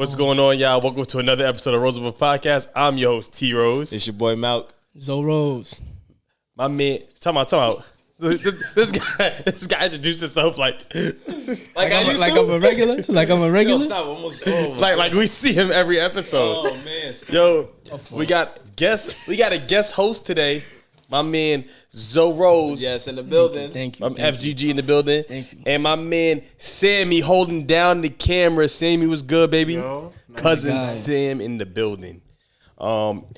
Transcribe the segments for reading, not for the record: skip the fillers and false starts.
What's going on, y'all? Welcome to another episode of RoseAboveIt Podcast. I'm your host, T Rose. It's your boy Malk. Zo Rose. My man, talking about. This guy introduced himself like I'm a regular. Yo, stop. Almost. Oh, like we see him every episode. Oh man. Stop. Yo, we got a guest host today. My man Zo Rose. Yes, in the building. Thank you. I'm FGG in the building. Thank you. And my man Sammy holding down the camera. Sammy was good, baby. Yo, Cousin God. Sam in the building.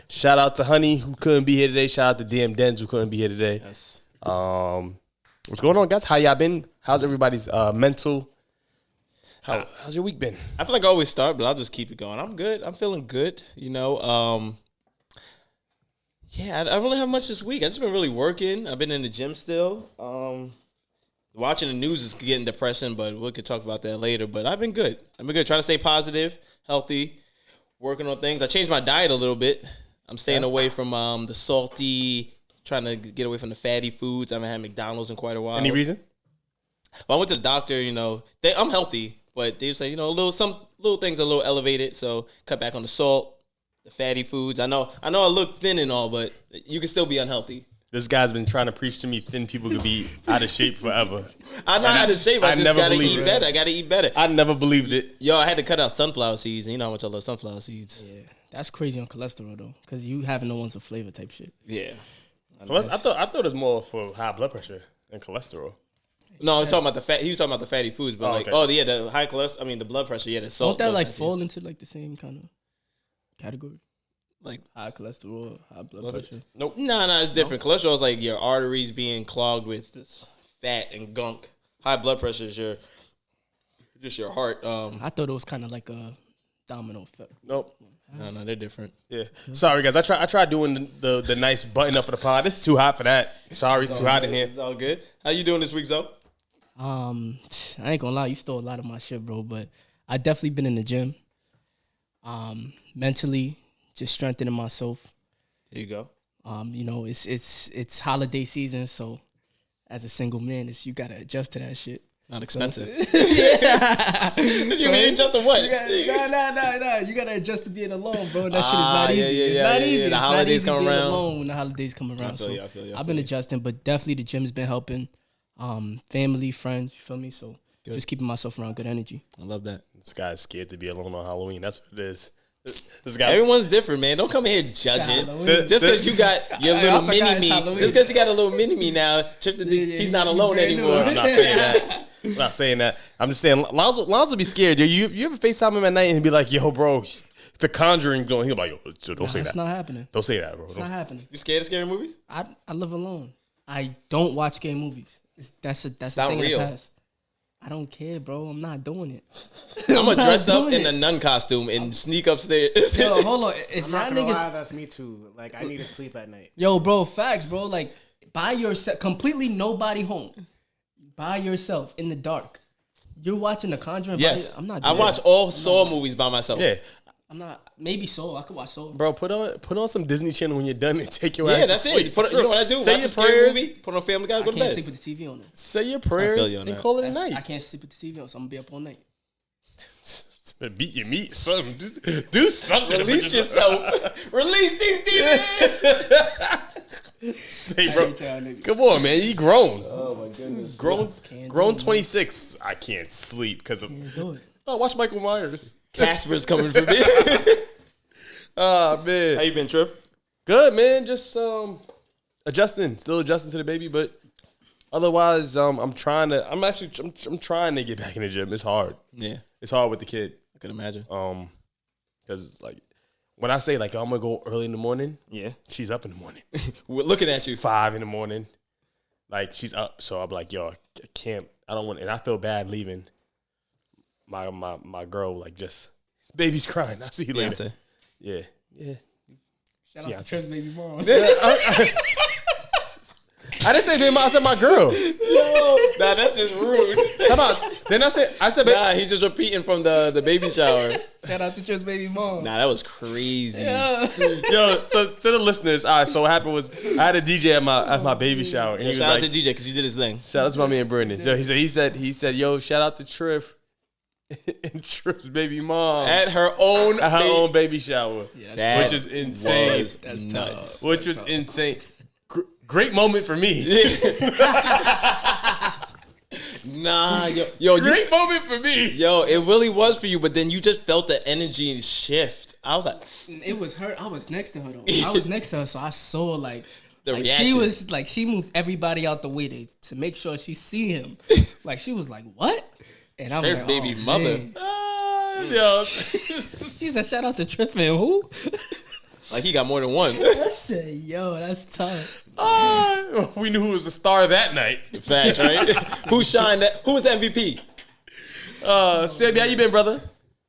Shout out to Honey who couldn't be here today. Shout out to DM Dens who couldn't be here today. Yes. What's going on, guys? How y'all been? How's everybody's mental? How's your week been? I feel like I always start, but I'll just keep it going. I'm good. I'm feeling good. You know. Yeah, I don't really have much this week. I just been really working. I've been in the gym still. Watching the news is getting depressing, but we could talk about that later. But I've been good. Trying to stay positive, healthy, working on things. I changed my diet a little bit. I'm staying away from the salty, trying to get away from the fatty foods. I haven't had McDonald's in quite a while. Any reason? Well, I went to the doctor. You know, I'm healthy, but they say some little things are a little elevated, so cut back on the salt. The fatty foods. I know I look thin and all, but you can still be unhealthy. This guy's been trying to preach to me thin people could be out of shape forever. I'm not out of shape. I just gotta believed eat it. better. I gotta eat better. I never believed it. Yo, I had to cut out sunflower seeds, and you know how much I love sunflower seeds. Yeah, that's crazy on cholesterol though, because you having no ones with flavor type shit. Yeah. I thought it was more for high blood pressure and cholesterol. No, I was talking about the fat. He was talking about the fatty foods, but okay. the high cholesterol. I mean, the blood pressure. Yeah, the salt. Don't that does fall into like the same kind of category? like High cholesterol, high blood pressure. Nope. No, it's different. Cholesterol is like your arteries being clogged with this fat and gunk. High blood pressure is your heart. I thought it was kind of like a domino effect. Nope. No, they're different. Yeah. Sorry, guys. I tried doing the nice button up for the pod. It's too hot for that. Sorry, it's too hot in here. It's all good. How you doing this week, Zo? I ain't gonna lie, you stole a lot of my shit, bro. But I definitely been in the gym. Mentally, just strengthening myself. Here you go. You know, it's holiday season, so as a single man, you gotta adjust to that shit. Not expensive. Yeah. You mean just a what? No. You gotta adjust to being alone, bro. That shit is not easy. Yeah, It's not easy. The It's not holidays easy come being around. alone when the holidays come around. I feel you. I've been adjusting, but definitely the gym's been helping. Family, friends, you feel me? So just keeping myself around good energy. I love that. This guy's scared to be alone on Halloween. That's what it is. This guy. Everyone's different, man. Don't come here judging. Halloween. Just because you got your little I forgot mini it's me. Halloween. Just because you got a little mini me now, he's not alone anymore. I'm not saying that. I'm not saying that. I'm just saying Lonzo will be scared. You ever FaceTime him at night and be like, yo, bro, The Conjuring going. He'll be like, yo, don't say It's that. not happening. Don't say that, bro. It's not happening. You scared of scary movies? I live alone. I don't watch scary movies. That's a not thing real. in the past. I don't care, bro. I'm not doing it. I'm going to dress up doing in it. a nun costume and sneak upstairs. Yo, hold on. If I'm y'all not gonna lie, niggas, that's me too. Like, I need to sleep at night. yo, bro, facts, bro. Like, by yourself, completely nobody home, by yourself in the dark. You're watching The Conjuring. Yes. I'm not. I doing watch that. all Saw movies by myself. Yeah. I'm not. Maybe Soul. I could watch Soul. Bro, put on some Disney Channel when you're done and take your ass Yeah, to that's sleep. it. You know what I do? Say Watch your a scary prayers. movie, put on Family Guy, I go to can't bed. sleep with the TV on. Say your prayers you on and that. call it a I night. can't sleep with the TV on, so I'm gonna be up all night. Beat your meat, something. Do something. Release yourself. Release these demons. Say, bro. hate y'all niggas. Come on, man. You grown. Oh, my goodness. Grown Can't grown do it, 26. I can't sleep because of. Can't do it. Oh, watch Michael Myers. Casper's coming for me. Oh, How man. you been, Trip? Good, man. Just adjusting. Still adjusting to the baby, but otherwise, I'm trying to get back in the gym. It's hard. Yeah, It's hard with the kid. I can imagine. Because like when I say like I'm gonna go early in the morning, Yeah. she's up in the morning. We're looking at you. 5 in the morning. Like she's up. So I'm like, yo, I can't, I don't want, and I feel bad leaving my girl, like just baby's crying. I'll see you later. Beyonce. Yeah. Shout out Yeah. to Trent's baby mom. I didn't say baby mom, I said my girl. Nah, that's just rude. How about, then I said Nah, he's just repeating from the baby shower. Shout out to Trent's baby mom. Nah, that was crazy. yo, so to the listeners, all right, so what happened was I had a DJ at my baby shower. And he was Shout out like, to DJ because he did his thing. shout out to my man Brandon. So he said, yo, shout out to Triff. and Tripp's baby mom At her own baby shower, That which is insane. That's nuts. tough. Which was insane. Great moment for me. Nah, yo, Great moment for me. yo, it really was for you, but then you just felt the energy shift. I was like, It was her. I was next to her though. I was next to her, so I saw like The she reaction. was like she moved everybody out the way to make sure she see him. Like she was like, "What?" And I'm her like, baby "Oh, mother. man." Yo, She said, "Shout out to Tripp and who?" Like he got more than one. I said, "Yo, that's tough." we knew who was the star that night. Facts, right? Who shined that? Who was the MVP? Sammy, how you been, brother?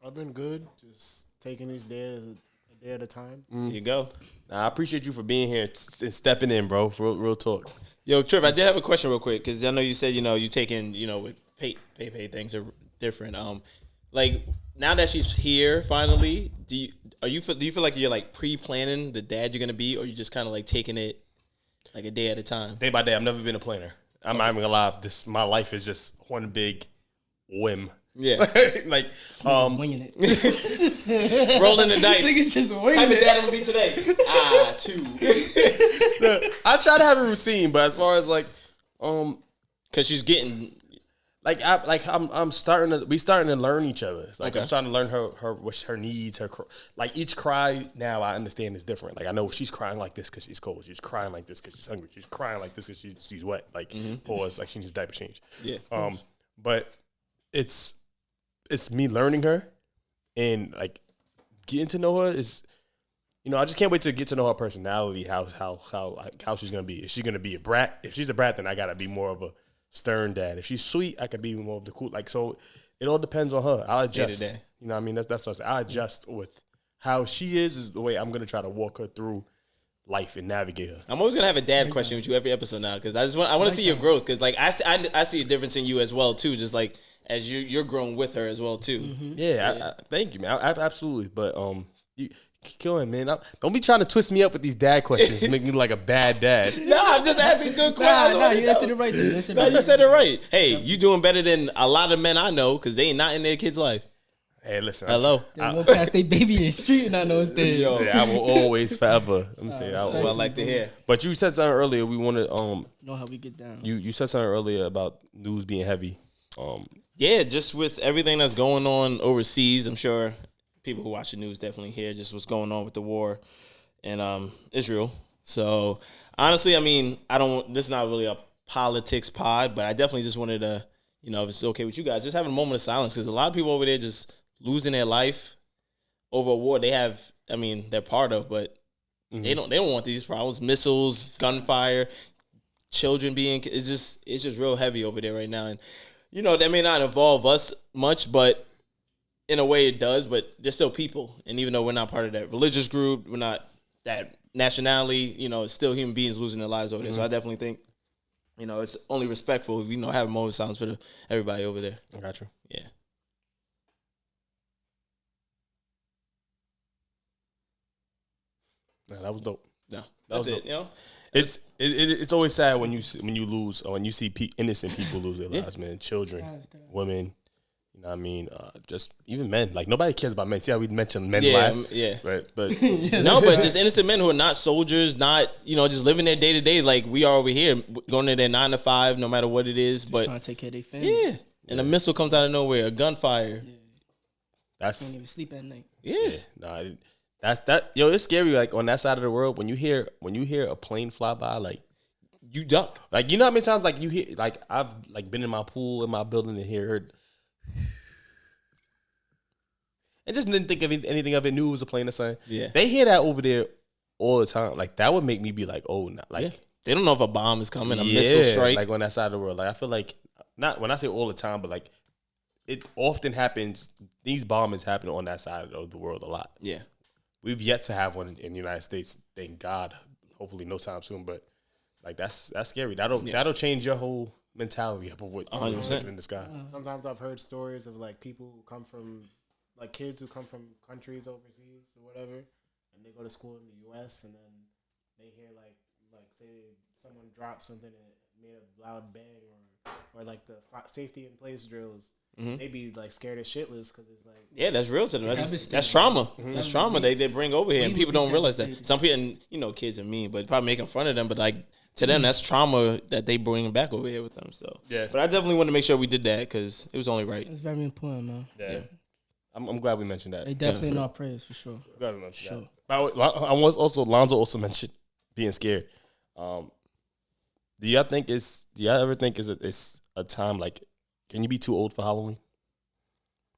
I've been good. Just taking each day a day at a time. There you go. Nah, I appreciate you for being here and stepping in, bro. Real talk. Yo, Tripp, I did have a question real quick because I know you said you taking with pay things are different. Like now that she's here finally, do you feel like you're like pre-planning the dad you're gonna be, or you just kind of like taking it like a day at a time? Day by day, I've never been a planner. I'm not even gonna lie. My life is just one big whim. Yeah, like Winging it. rolling the dice. Niggas just winging Type of it. dad I'm gonna be today. 2. I try to have a routine, but as far as like Because she's getting I'm starting to learn each other. It's like Okay. I'm starting to learn her needs, like each cry now I understand is different. Like I know she's crying like this because she's cold. She's crying like this because she's hungry. She's crying like this because she's wet. Like pause, like she needs diaper change. Yeah. But it's me learning her and like getting to know her is. I just can't wait to get to know her personality, how she's gonna be. Is she gonna be a brat? If she's a brat, then I gotta be more of a stern dad. If she's sweet, I could be more of the cool. Like so, it all depends on her. I'll adjust. Day to day. You know what I mean? That's what I say. I adjust with how she is the way I'm gonna try to walk her through life and navigate her. I'm always gonna have a dad question with you every episode now because I want to see your growth because like I see a difference in you as well too, just like as you're growing with her as well too. Yeah, I, thank you, man. I absolutely. But you killing, man. Don't be trying to twist me up with these dad questions to make me look like a bad dad. No, I'm just asking good questions. Nah, you answered it right. You answered it No, right. you said it right. Hey, you doing better than a lot of men I know because they ain't not in their kid's life. Hey, listen. Hello. They walk past they baby in the street and I know it's there. I will always, forever. Let me tell you. That's what I like to hear. But you said something earlier. We wanted Know how we get down. You said something earlier about news being heavy. Yeah, just with everything that's going on overseas, I'm sure people who watch the news definitely hear just what's going on with the war in Israel. So honestly, I mean, this is not really a politics pod, but I definitely just wanted to, if it's okay with you guys, just have a moment of silence because a lot of people over there just losing their life over a war they're part of, but they don't want these problems. Missiles, gunfire, children it's just real heavy over there right now. And that may not involve us much, but in a way it does, but they're still people. And even though we're not part of that religious group, we're not that nationality, it's still human beings losing their lives over there. So I definitely think, it's only respectful, have a moment of silence for everybody over there. I got you. Yeah. Nah, that was dope. No, that's was it. dope. It's always sad when you lose or when you see innocent people lose their lives, man. Children, women. You know what I mean? Just even men. Like nobody cares about men. See how we mentioned men last? Yeah. Right. But No, but just innocent men who are not soldiers, not just living their day to day like we are over here, going to their 9 to 5, no matter what it is. Just but trying to take care of their family. yeah, and a missile comes out of nowhere, a gunfire. that's Can't even sleep at night. Yeah. nah. That yo, it's scary. Like on that side of the world, when you hear a plane fly by, like You duck. Like how many times like you hear like I've like been in my pool in my building and heard and just didn't think of anything of it. Knew it was a plane or something. Yeah. They hear that over there all the time. Like that would make me be like, oh, not like Yeah. They don't know if a bomb is coming, a missile strike. Like on that side of the world. Like I feel like not when I say all the time, but like it often happens. These bombings happen on that side of the world a lot. Yeah. We've yet to have one in the United States. Thank God. Hopefully, no time soon. But like that's scary. That'll change your whole mentality up of what you're 100%. looking in the sky. Sometimes I've heard stories of like people who come from, like kids who come from countries overseas or whatever, and they go to school in the U.S. and then they hear like say someone drops something in made a loud bang or like the safety in place drills. They be like scared as shitless because it's like that's real to them. That's trauma. That's trauma they bring over here, and people don't realize that. Some people, and you know, kids and me, but probably making fun of them. But like to them, that's trauma that they bring back over here with them. So Yeah. But I definitely want to make sure we did that because it was only right. It's very important, man. Yeah. I'm glad we mentioned that. They definitely in our prayers for sure. I'm glad we mentioned that. But I was also Lonzo also mentioned being scared. Do y'all ever think it's a time like, can you be too old for Halloween?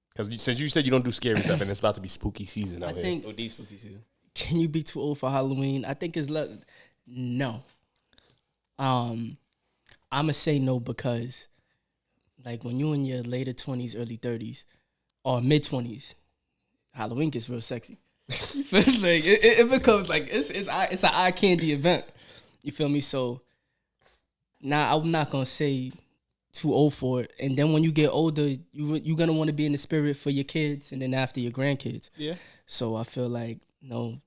Because since you said you don't do scary stuff and it's about to be spooky season out here. I think, OD spooky season. can you be too old for Halloween? I think it's no. I'ma say no because like when you in your later 20s, early 30s, or mid 20s, Halloween gets real sexy. You feel like it becomes like it's an eye candy event. You feel me? So now I'm not gonna say too old for it. And then when you get older, you're gonna want to be in the spirit for your kids, and then after your grandkids. Yeah. So I feel like no,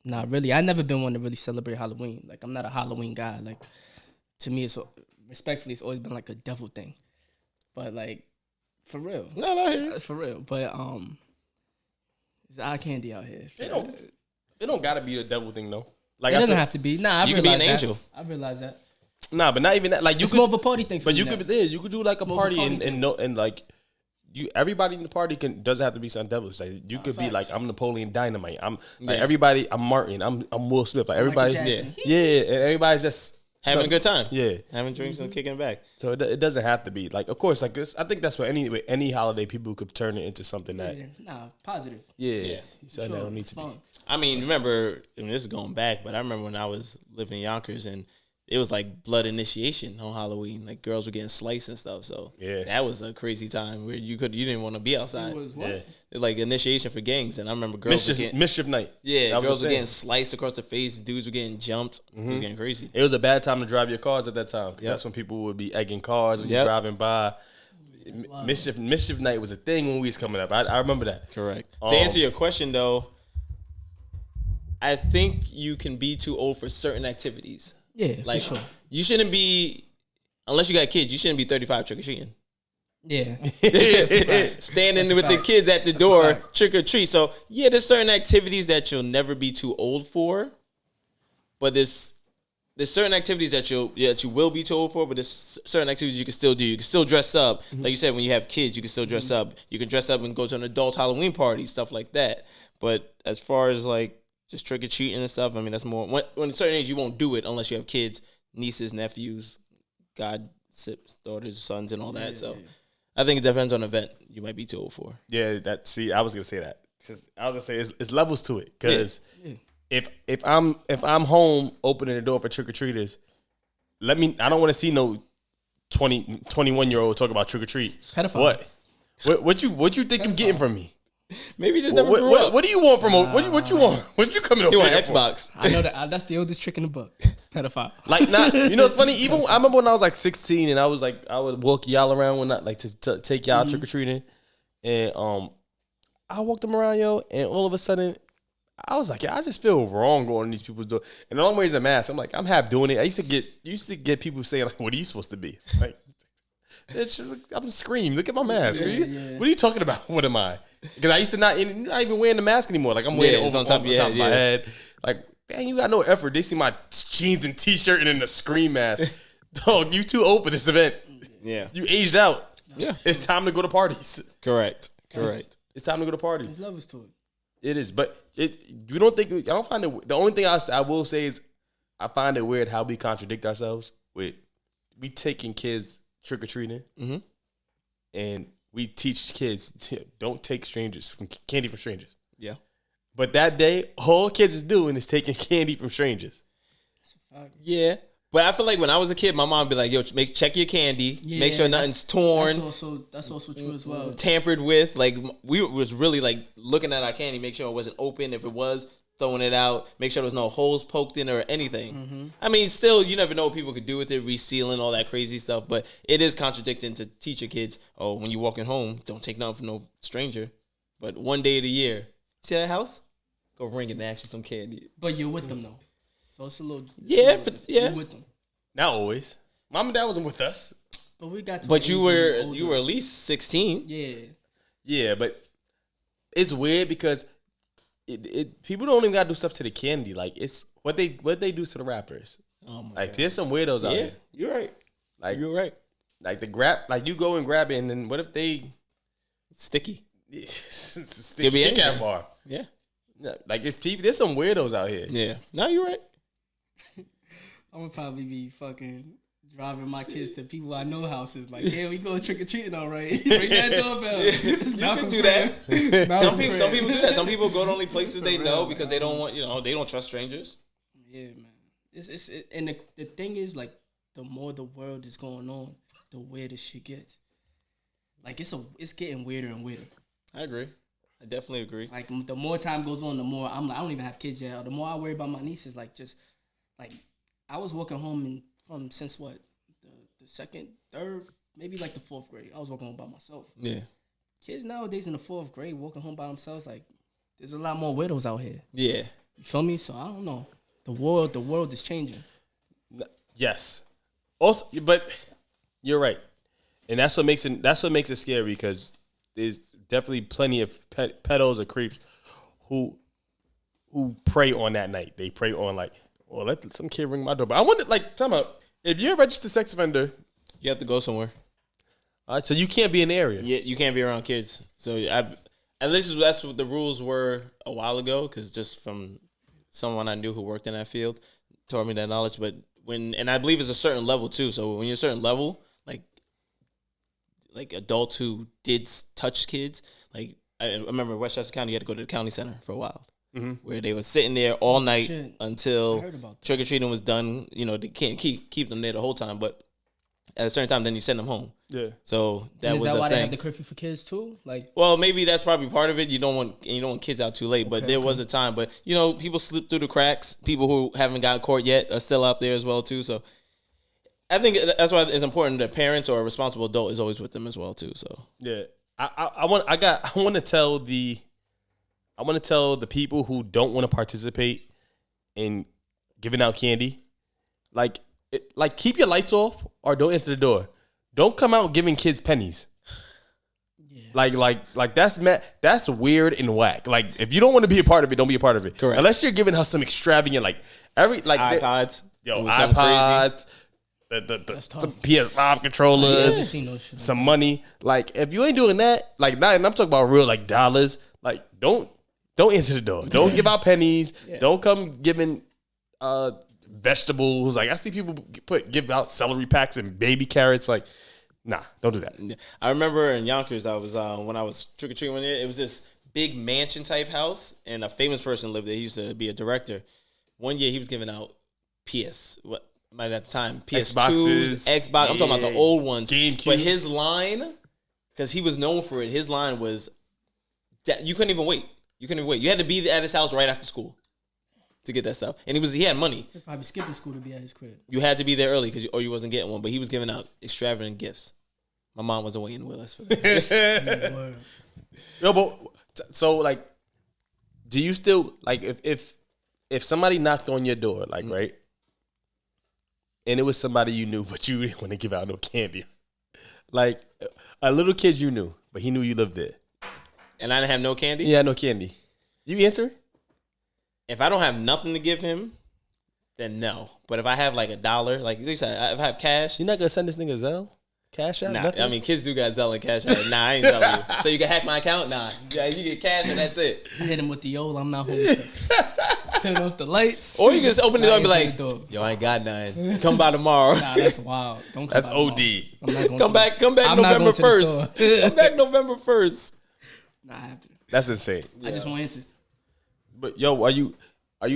not really. I never been one to really celebrate Halloween. Like I'm not a Halloween guy. Like to me, it's respectfully, it's always been like a devil thing. But like for real, No, for real. But it's eye candy out here. It don't gotta be a devil thing though. Like It doesn't have to be. Nah, You can be an angel. I realize that. Nah, but not even that. Like you It's could, more of a party thing for but me you now. could do like a More of a party party and like you everybody in the party doesn't have to be something devilish. Like you could be facts. like I'm Napoleon Dynamite. I'm like Yeah. everybody. I'm Martin. I'm Will Smith. Like everybody. Jackson. Yeah, and everybody's just having a good time. Yeah. Having drinks and kicking back. So it doesn't have to be like. Of course, like this. I think that's what any holiday people could turn it into something that. Nah, positive. Yeah. So Sure, that don't need to be. fun. I mean, remember, this is going back, but I remember when I was living in Yonkers and it was like blood initiation on Halloween. Like girls were getting sliced and stuff. So Yeah. that was a crazy time where you didn't want to be outside. It was what? Yeah. It was like initiation for gangs. And I remember girls were getting, Mischief night. yeah, That was girls the were thing. getting sliced across the face. Dudes were getting jumped. It was getting crazy. It was a bad time to drive your cars at that time. 'Cause Yep. that's when people would be egging cars when Yep. you're driving by. wild. Mischief night was a thing when we was coming up. I remember that. Correct. To answer your question, though, I think you can be too old for certain activities. Yeah, Like, for sure. you shouldn't be, unless you got kids, you shouldn't be 35 trick-or-treating. Yeah. Standing with a the fact. kids at the a door, fact. trick or treat. So yeah, there's certain activities that you'll never be too old for, but there's certain activities that you will be too old for, but there's certain activities you can still do. You can still dress up, like you said. When you have kids, you can still dress up. You can dress up and go to an adult Halloween party, stuff like that. But as far as like just trick or treating and stuff, I mean that's more when at a certain age you won't do it unless you have kids, nieces, nephews, daughters, sons, and all that. So. I think it depends on the event you might be too old for. Yeah, I was gonna say that because I was gonna say it's levels to it. Because if I'm home opening the door for trick or treaters, I don't want to see no 21-year-old talk about trick or treat. Pedophile. What you think you getting from me? Maybe you just never grew up. What do you want from what you want? What you coming over You want here for? Xbox? I know that's the oldest trick in the book. Pedophile. Like not, you know, it's funny. Even I remember when I was like 16 and I would walk y'all around when like to take y'all trick or treating, and I walked them around, yo, and all of a sudden I was like, I just feel wrong going to these people's door. And the only way is a mask. I'm like, I'm half doing it. I used to get people saying like, what are you supposed to be? Like, I'm screaming. Look at my mask. What are you talking about? What am I? Because I used to not even wearing the mask anymore. Like I'm wearing it it's over on top of my head. Like, dang, you got no effort. They see my jeans and t-shirt and then the scream mask. Dog, you too old for this event. Yeah. You aged out. Yeah. It's time to go to parties. Correct. It's time to go to parties. There's levels to it. It is, but we don't think. I don't find it. The only thing I will say is I find it weird how we contradict ourselves with we taking kids trick or treating, and we teach kids don't take candy from strangers. Yeah. But that day, all kids is doing is taking candy from strangers. Yeah. But I feel like when I was a kid, my mom would be like, yo, check your candy. Make sure nothing's torn, That's also true as well. tampered with. Like, we was really, like, looking at our candy, make sure it wasn't open. If it was, throwing it out. Make sure there was no holes poked in or anything. I mean, still, you never know what people could do with it, resealing, all that crazy stuff. But it is contradicting to teach your kids, oh, when you're walking home, don't take nothing from no stranger. But one day of the year, see that house? Go ring and ask you some candy. But you're with them, though. So it's a little... Yeah, You're with them. Not always. Mom and dad wasn't with us. But we got. To But an you age when were older. at least 16. Yeah. Yeah, but it's weird because it people don't even gotta do stuff to the candy. Like it's what they do to the rappers. Oh my Like there's some weirdos out Yeah, here. you're right. Like You're right. like the grab, like you go and grab it, and then what if they Sticky. sticky be Kit Kat anything. bar? Yeah. Yeah, like it's people. There's some weirdos out here. Yeah. No, you're right. I'm gonna probably be fucking driving my kids to people I know houses. Like, yeah, we go trick or treating, all right. Bring that doorbell. You can do that. Some people do that. Some people go to only places they know because they don't want, they don't trust strangers. Yeah, man. And the thing is, like, the more the world is going on, the weirder shit gets. Like, it's getting weirder and weirder. I agree. I definitely agree. Like, the more time goes on, the more I'm like, I don't even have kids yet. The more I worry about my nieces, like, just like I was walking home from since what the second, third, maybe like the fourth grade. I was walking home by myself. Yeah. Kids nowadays in the fourth grade walking home by themselves, like, there's a lot more widows out here. Yeah. You feel me? So I don't know. The world is changing. Yes. Also, but you're right, and that's what makes it scary because there's definitely plenty of pedos or creeps who prey on that night. They prey on like, well, let some kid ring my door. But I wonder, like, time out. If you're a registered sex offender, You have to go somewhere. all right, so you can't be in the area. Yeah, you can't be around kids. So at least that's what the rules were a while ago. Because just from someone I knew who worked in that field taught me that knowledge. But and I believe it's a certain level too. So when you're a certain level, like adults who did touch kids, like I remember Westchester County, you had to go to the county center for a while, where they were sitting there all night shit. I until heard about that. trick or treating was done. They can't keep them there the whole time, but at a certain time, then you send them home. Yeah. So that And is was that a why they thing. have the curfew for kids too? Like, Well, maybe that's probably part of it. You don't want kids out too late, but there was a time. But people slip through the cracks. People who haven't got caught yet are still out there as well too. So I think that's why it's important that parents or a responsible adult is always with them as well too. So Yeah. I want to tell the people who don't want to participate in giving out candy, like keep your lights off or don't enter the door. Don't come out giving kids pennies. yeah. Like that's weird and whack. Like if you don't want to be a part of it, don't be a part of it. Correct. Unless you're giving her some extravagant iPods, iPods, tough. some PS5 controllers, I seen no shit. some money. Like if you ain't doing that, like not, and I'm talking about real like dollars. Like don't enter the door. Don't give out pennies. Don't come giving vegetables. Like I see people give out celery packs and baby carrots. Like nah, don't do that. I remember in Yonkers, I was when I was trick or treating one year. It was this big mansion type house, and a famous person lived there. He used to be a director. One year, he was giving out at the time PS2s, Xbox. I'm talking about the old ones. GameCubes. But his line, because he was known for it, his line was that you couldn't even wait. You had to be at his house right after school to get that stuff. And he had money. He's probably skipping school to be at his crib. You had to be there early or you wasn't getting one. But he was giving out extravagant gifts. My mom wasn't waiting with us for that. Word. No, but so like, do you still like if somebody knocked on your door, like right, and it was somebody you knew, but you didn't want to give out no candy, like a little kid you knew, but he knew you lived there, And I didn't have no candy? yeah, no candy. You answer? If I don't have nothing to give him, then no. But if I have like $1, like you said, if I have cash, You're not gonna send this nigga Zelle? Cash out? nah. Nothing? I mean, kids do got Zelle and cash out. Nah, I ain't telling you. So you can hack my account? Nah. Yeah, you get cash and that's it. You hit him with the old, I'm not home. Turn off the lights. Or you can just open the door and be Nah, like, answer the door. yo, I ain't got none. Come by tomorrow. Nah, that's wild. Don't come That's by OD. tomorrow. I'm not going Come back I'm not November going to the 1st. store. Come back November 1st. Not happening. That's insane. I just won't answer. But yo, would you? All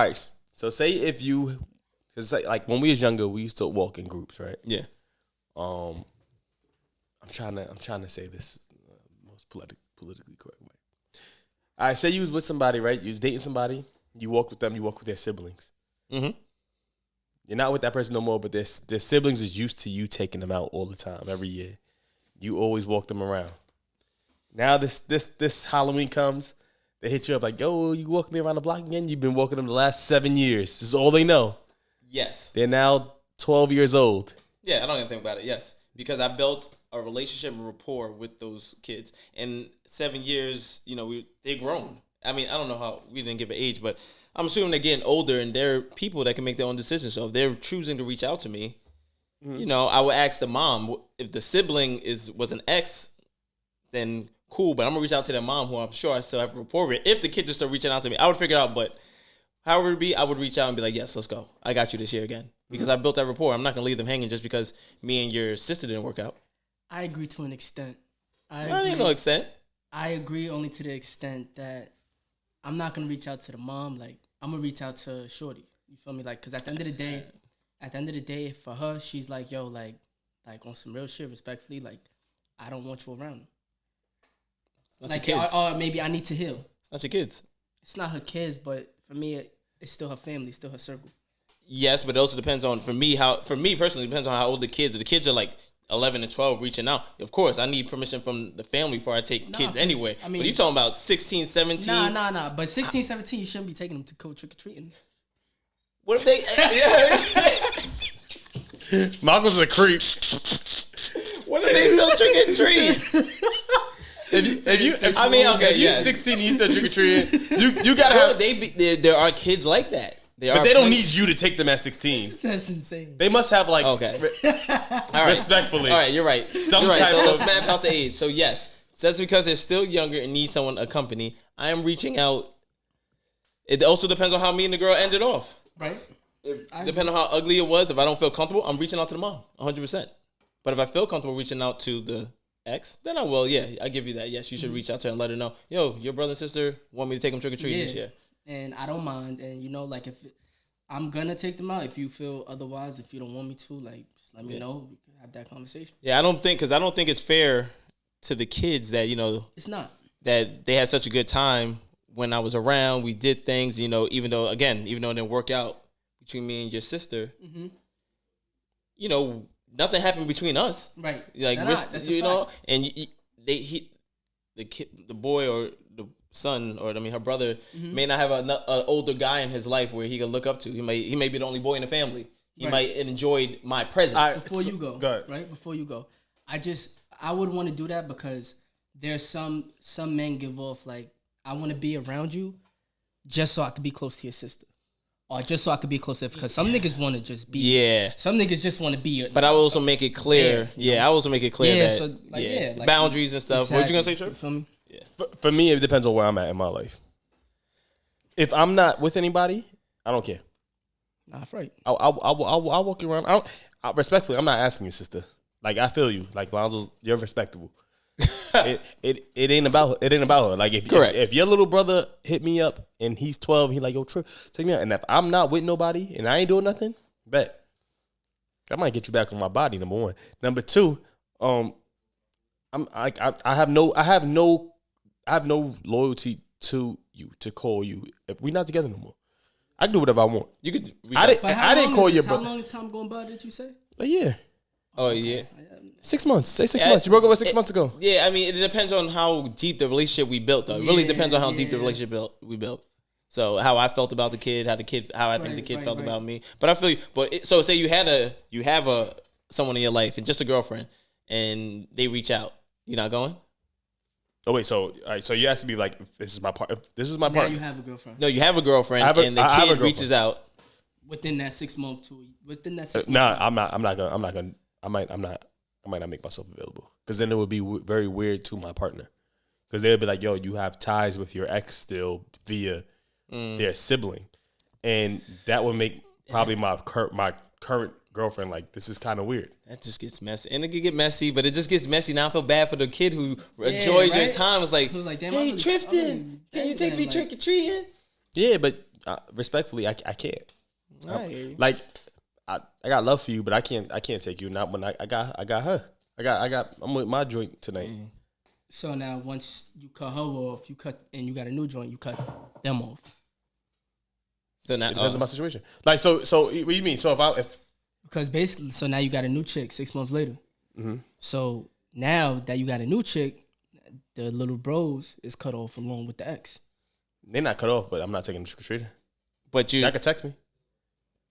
right. So say if you, cause like when we was younger, we used to walk in groups, right? Yeah. I'm trying to say this most politically correct way. I say you was with somebody, right? You was dating somebody. You walk with them. You walk with their siblings. Mm-hmm. You're not with that person no more, but their siblings is used to you taking them out all the time, every year. You always walk them around. Now this Halloween comes, they hit you up like, yo, you walking me around the block again? You've been walking them the last 7 years. This is all they know. Yes. They're now 12 years old. Yeah, I don't even think about it. Yes, because I built a relationship and rapport with those kids. In 7 years, they're grown. I mean, I don't know how we didn't give an age, but I'm assuming they're getting older and they're people that can make their own decisions. So if they're choosing to reach out to me, I would ask the mom if the sibling was an ex, then cool. But I'm gonna reach out to their mom, who I'm sure I still have a rapport with. If the kid just start reaching out to me, I would figure it out. But however it be, I would reach out and be like, yes, let's go. I got you this year again because I built that rapport. I'm not gonna leave them hanging just because me and your sister didn't work out. I agree to an extent. I ain't no extent. I agree only to the extent that I'm not gonna reach out to the mom. Like, I'm gonna reach out to Shorty. You feel me? Like, cause at the end of the day, for her, she's like, yo, like on some real shit, respectfully, like, I don't want you around. It's not Like, your kids. or maybe I need to heal. It's not your kids. It's not her kids, but for me, it's still her family, still her circle. Yes, but it also depends on, for me personally, it depends on how old the kids are. The kids are like 11 and 12 reaching out. Of course, I need permission from the family before I take kids anyway. I mean, but you talking about 16, 17? Nah. But 16, 17, you shouldn't be taking them to go trick-or-treating. What if they... Michael's a creep. What if they still trick-or-treating? If you're 16 and you still trick-or-treating, you gotta have... There are kids like that. But they don't need you to take them at 16. That's insane. They must have like... Okay. All right. Respectfully. All right, you're right. So let's map out the age. So yes, that's because they're still younger and need someone to accompany. I am reaching out. It also depends on how me and the girl ended off. Right. Depending on how ugly it was, if I don't feel comfortable, I'm reaching out to the mom, 100%. But if I feel comfortable reaching out to the ex, then I will. Yeah, I give you that. Yes, you should reach out to her and let her know, yo, your brother and sister want me to take them trick-or-treating this year. And I don't mind. And, like, if I'm going to take them out, if you feel otherwise, if you don't want me to, like, just let me know. We can have that conversation. Yeah, I don't think it's fair to the kids that, It's not. That they had such a good time when I was around. We did things, even though it didn't work out between me and your sister, nothing happened between us. Right. Like, and the boy or the son, or her brother may not have an older guy in his life where he can look up to. He may be the only boy in the family. He might enjoy my presence. Before you go, I would want to do that because there's some men give off like, I want to be around you just so I could be close to your sister. Or just so I could be close to it. Because some niggas want to just be. Yeah. Some niggas just want to be. But I will also make it clear. I also make it clear that. Like, boundaries and stuff. Exactly. What you going to say, Trip? You feel me? Yeah. For me, it depends on where I'm at in my life. If I'm not with anybody, I don't care. Nah, right. I'll walk you around. Respectfully, I'm not asking you, sister. Like, I feel you. Like, Lonzo's, you're respectable. it ain't about her. Like, if your little brother hit me up and he's 12, he like, yo, Trip, take me out. And if I'm not with nobody and I ain't doing nothing, bet I might get you back on my body. Number one. Number two, I have no loyalty to you to call you. If we're not together no more, I can do whatever I want. You could. I didn't call your brother. How long is time going by? Did you say? A year. Oh yeah. 6 months. Say 6 months. You broke up with 6 months ago. Yeah, I mean, it depends on how deep the relationship we built, though. It really depends on how deep the relationship we built. So how I felt about the kid, how I think the kid felt about me. But I feel you. But so say you have someone in your life and just a girlfriend, and they reach out. You not going? Oh wait, so you asked me like, if this is my part. This is my partner. Now you have a girlfriend. No, you have a girlfriend, and the kid reaches out within that 6 month to within that 6 months. Nah, I'm not gonna. I might not make myself available because then it would be very weird to my partner because they'd be like, yo, you have ties with your ex still via their sibling, and that would make probably my current girlfriend like, this is kind of weird. That just gets messy, and it could get messy, but it just gets messy. Now I feel bad for the kid who enjoyed your time. Was like, damn, hey, Trifton, can you take me trick or treating? Yeah, but respectfully, I can't. Like, I got love for you, but I can't take you. Not when I got her. I'm with my joint tonight. So now once you cut her off, and you got a new joint, you cut them off. So now it depends on my situation. Like, so what do you mean? So because basically, so now you got a new chick 6 months later. Mm-hmm. So now that you got a new chick, the little bros is cut off along with the ex. They're not cut off, but I'm not taking the trick or treating. But I could text me.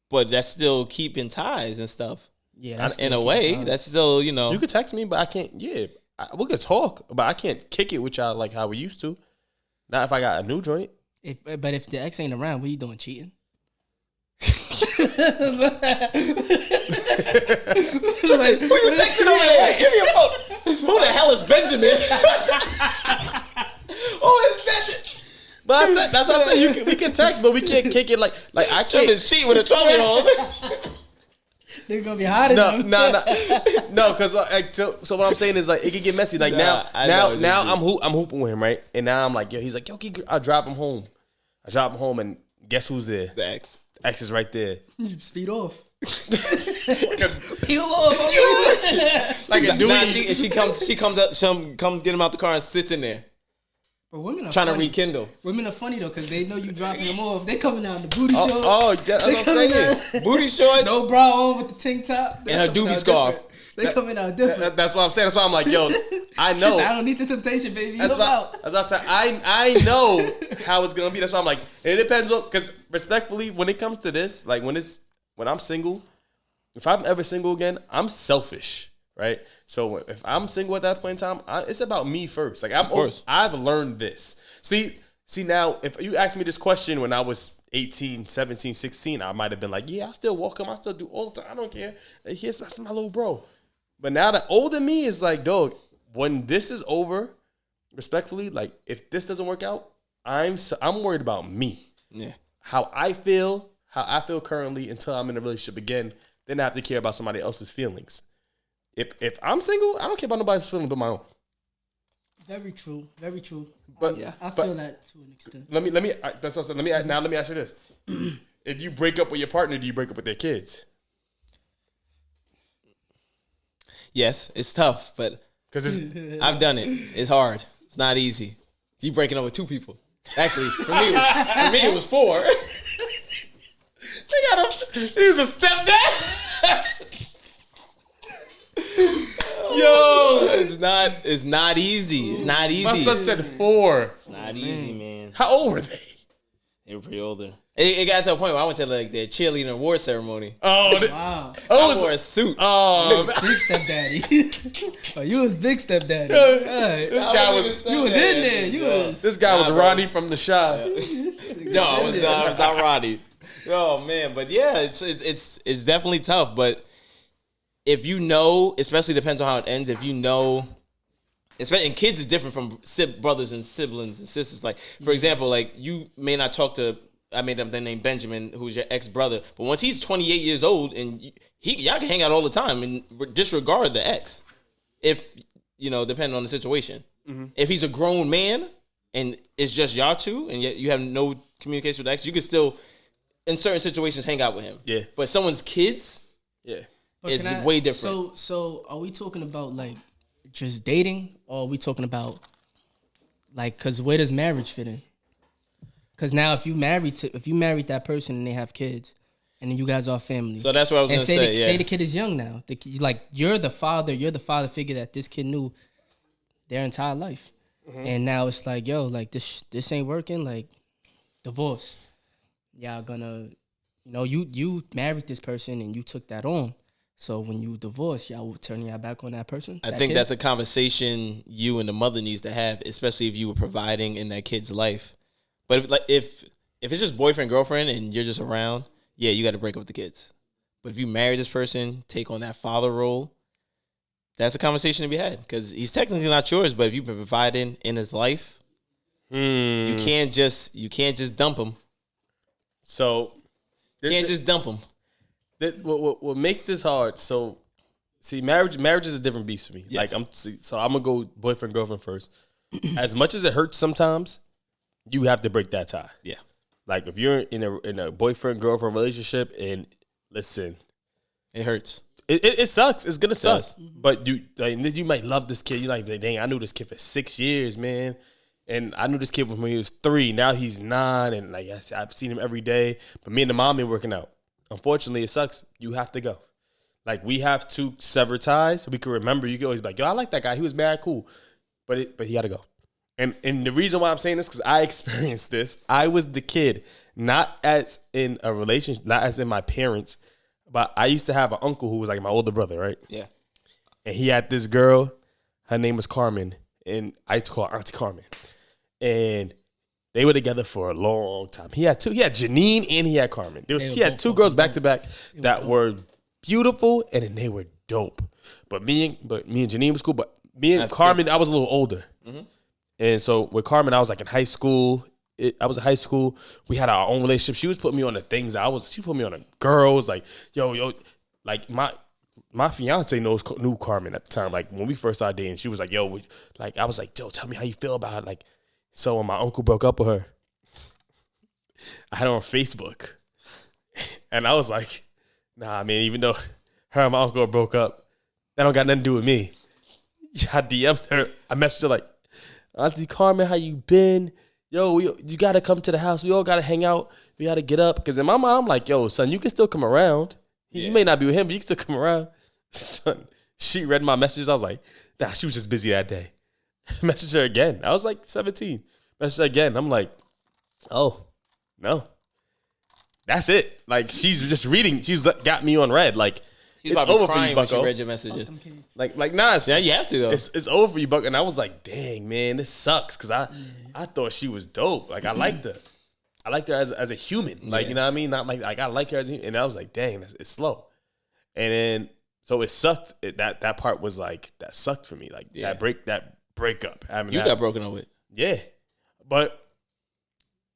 but that's still keeping ties and stuff. Yeah, that's In a still way, keeping that's still, You could text me, but I can't. Yeah, we could talk, but I can't kick it with y'all like how we used to. Not if I got a new joint. But if the ex ain't around, what you doing? Cheating? Who you texting over there? Give me a phone. Who the hell is Benjamin? Who is Benjamin? But I said that's what I said. We can text, but we can't kick it like I Jim can't. is cheating with a 12-year-old. They're gonna be hiding them. No, because so what I'm saying is like it can get messy. Like now I'm hooping with him, right? And now I'm like, yo, he's like, yo, I'll drop him home. I drop him home, and guess who's there? The ex. X is right there. Speed off. Peel off. Like a dude. She comes get him out the car and sits in there. But women are trying funny. to rekindle. Women are funny though, because they know you dropping them off. They coming out in the booty shorts. That's what I'm saying. Booty shorts. No bra on with the tank top. And her doobie scarf. They coming out different. That's what I'm saying. That's why I'm like, yo, I know. I don't need the temptation, baby. As I said, I know how it's gonna be. That's why I'm like, it depends on, because respectfully, when it comes to this, like when I'm single, if I'm ever single again, I'm selfish, right? So if I'm single at that point in time, it's about me first. Like I've learned this. See now, if you asked me this question when I was 18, 17, 16, I might have been like, yeah, I still walk him, I still do all the time. I don't care. That's my little bro. But now the older me is like, dog, when this is over, respectfully, like if this doesn't work out, I'm worried about me. Yeah. How I feel currently until I'm in a relationship again, then I have to care about somebody else's feelings. If I'm single, I don't care about nobody's feelings but my own. Very true. Very true. But I feel that to an extent. Let me. That's what I said. Let me ask you this: if you break up with your partner, do you break up with their kids? Yes, it's tough, but Because I've done it. It's hard. It's not easy. You breaking up with two people. Actually, for me it was four. He's a stepdad. Yo, it's not easy. It's not easy. My son said 4. It's not easy, man. How old were they? They were pretty older. It got to a point where I went to like their cheerleading award ceremony. Wow. I wore a suit. Oh, big stepdaddy. Oh, you was big stepdaddy. This guy was. You was in there. You was. This guy was Ronnie from The Chi. No, I was not Ronnie. Oh man, but yeah, it's definitely tough. But if you know, especially depends on how it ends. If you know, especially and kids is different from brothers and siblings and sisters. Like for example, like you may not talk to. I made up the name Benjamin, who's your ex-brother. But once he's 28 years old, and y'all can hang out all the time and disregard the ex. If, depending on the situation. Mm-hmm. If he's a grown man and it's just y'all two, and yet you have no communication with the ex, you can still, in certain situations, hang out with him. Yeah. But someone's kids, it's way different. So are we talking about, like, just dating? Or are we talking about, like, because where does marriage fit in? Because now, if you married that person and they have kids, and then you guys are family. So that's what I was going to say. Say the kid is young now. You're the father figure that this kid knew their entire life, and now it's like, yo, like this ain't working. Like, divorce. Y'all gonna, you married this person and you took that on. So when you divorce, y'all will turn y'all back on that person. I think that's a conversation you and the mother needs to have, especially if you were providing in that kid's life. But if it's just boyfriend, girlfriend, and you're just around, yeah, you got to break up with the kids. But if you marry this person, take on that father role, that's a conversation to be had. Because he's technically not yours, but if you've been providing in his life, you can't just dump him. So you can't just dump him. What makes this hard? So, see, marriage is a different beast for me. Yes. Like I'm gonna go boyfriend, girlfriend first. As much as it hurts sometimes, you have to break that tie. Yeah. Like if you're in a boyfriend girlfriend relationship, and listen, it hurts. It sucks. It's gonna suck. But you might love this kid. You're like, dang, I knew this kid for 6 years, man, and I knew this kid when he was 3. Now he's 9, and like I've seen him every day. But me and the mom ain't working out. Unfortunately, it sucks. You have to go. Like we have to sever ties. We can remember. You can always be like, yo, I like that guy. He was mad cool, but he got to go. And the reason why I'm saying this because I experienced this. I was the kid, not as in a relationship, not as in my parents, but I used to have an uncle who was like my older brother, right? Yeah. And he had this girl. Her name was Carmen, and I used to call her Auntie Carmen. And they were together for a long time. He had two. He had Janine and he had Carmen. He had two girls back to back that were beautiful and then they were dope. But me and Janine was cool. But me and Carmen, I was a little older. Mm-hmm. And so with Carmen, I was like in high school. I was in high school. We had our own relationship. She was putting me on the things she put me on the girls. Like, yo, like my fiance knew Carmen at the time. Like when we first started dating, she was like, yo, I was like, yo, tell me how you feel about it. Like, so when my uncle broke up with her, I had her on Facebook. And I was like, nah, man, even though her and my uncle broke up, that don't got nothing to do with me. I DM'd her. I messaged her like, Auntie Carmen, how you been? Yo, you got to come to the house. We all got to hang out. We got to get up. Because in my mind, I'm like, yo, son, you can still come around. You may not be with him, but you can still come around. Son, she read my messages. I was like, nah, she was just busy that day. Messaged her again. I was like 17. Messaged her again. I'm like, oh, no. That's it. Like, she's just reading. She's got me on red. Like, She's it's about to over be for you, crying when she bucko. read your messages. Like, nah. Yeah, you have to, though. It's over for you, bucko. And I was like, dang, man, this sucks. Because I thought she was dope. Like, I liked her. I liked her as a human. Like, you know what I mean? Not like I like her as a human. And I was like, dang, it's slow. And then, so it sucked. That part was like, that sucked for me. Like, that breakup. You got broken up with. Yeah. But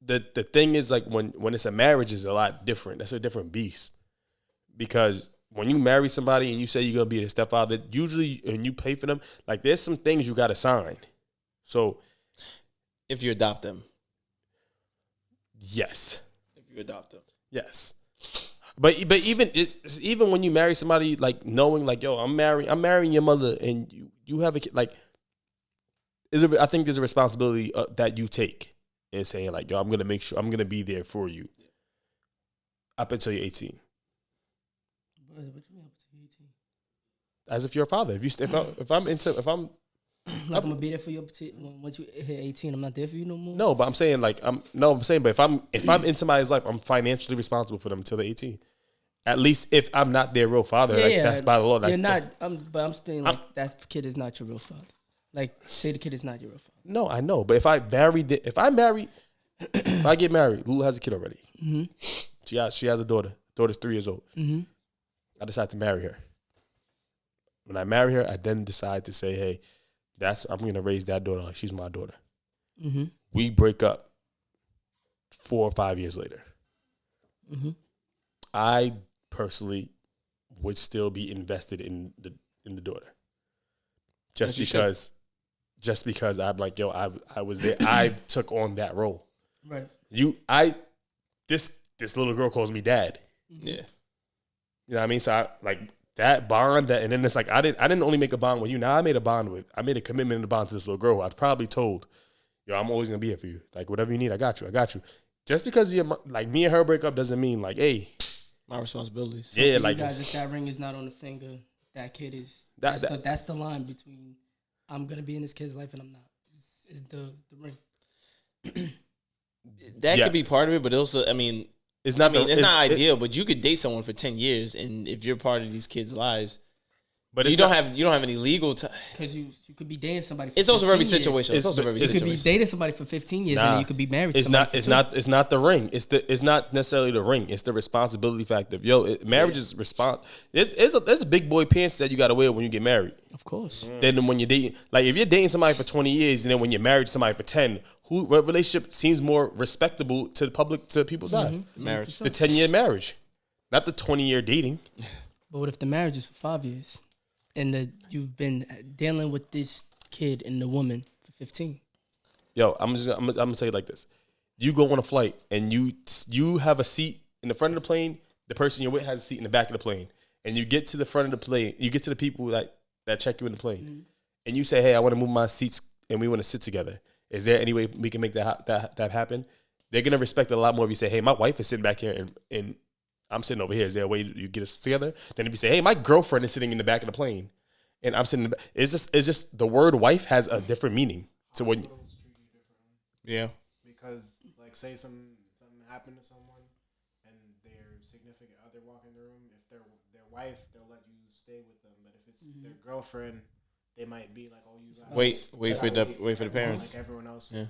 the thing is, like, when it's a marriage, is a lot different. That's a different beast. Because when you marry somebody and you say you're going to be the stepfather, usually, and you pay for them, like, there's some things you got to sign. So. If you adopt them. Yes. If you adopt them. Yes. But even when you marry somebody, like, knowing, like, yo, I'm marrying your mother, and you have a kid, like, I think there's a responsibility that you take in saying, like, yo, I'm gonna make sure I'm gonna be there for you up until you're 18. What you mean up to 18? As if you're a father. If I'm I'm gonna be there for you once you hit 18. I'm not there for you no more. No, but I'm saying, like, but if I'm in somebody's life, I'm financially responsible for them until they're 18. At least if I'm not their real father, that's by the law. You're not. But I'm saying, like, that kid is not your real father. Like, say the kid is not your real father. No, I know. But if I get married, Lulu has a kid already. Mm-hmm. She has a daughter. Daughter's 3 years old. Mm-hmm. I decide to marry her. When I marry her, I then decide to say, hey, I'm going to raise that daughter like she's my daughter. Mm-hmm. We break up 4 or 5 years later. Mm-hmm. I personally would still be invested in the daughter. Just because I'm like, yo, I was there. I took on that role. Right. This little girl calls me dad. Yeah. You know what I mean? So I like that bond, and then it's like I didn't only make a bond with you. Now I made a commitment and a bond to this little girl. I probably told, yo, I'm always gonna be here for you. Like, whatever you need, I got you. Just because you're like, me and her break up doesn't mean like, hey, my responsibilities. So yeah, like, guys, if that ring is not on the finger, that kid is that's the line between I'm gonna be in this kid's life and I'm not. Is the ring. That could be part of it, but also, I mean, it's not ideal. But you could date someone for 10 years, and if you're part of these kids' lives, but you don't have any legal time. Because you could be dating somebody. It's also very situational. It's also very situational. You could be dating somebody for 15 years, and you could be married. It's not the ring. It's not necessarily the ring. It's the responsibility factor. Marriage is There's a big boy pants that you got to wear when you get married. Of course. Then when you're dating, like, if you're dating somebody for 20 years and then when you're married to somebody for 10, what relationship seems more respectable to the public, to people's eyes? Marriage. The 10-year marriage, not the 20-year dating. But what if the marriage is for 5 years, and you've been dealing with this kid and the woman for 15? Yo, I'm gonna say it like this: you go on a flight and you have a seat in the front of the plane. The person you're with has a seat in the back of the plane, and you get to the front of the plane. You get to the people that check you in the plane, and you say, "Hey, I want to move my seats, and we want to sit together. Is there any way we can make that happen?" They're gonna respect it a lot more if you say, "Hey, my wife is sitting back here, and I'm sitting over here. Is there a way you get us together?" Then if you say, "Hey, my girlfriend is sitting in the back of the plane, and I'm sitting in the back," it's just the word "wife" has a different meaning to when. Yeah. Because like say something happened to someone and their significant other walk in the room, if they're their wife, they'll let you stay with them. But if it's their girlfriend, they might be like, "Oh, you got wait for the parents." Like everyone else. Yeah.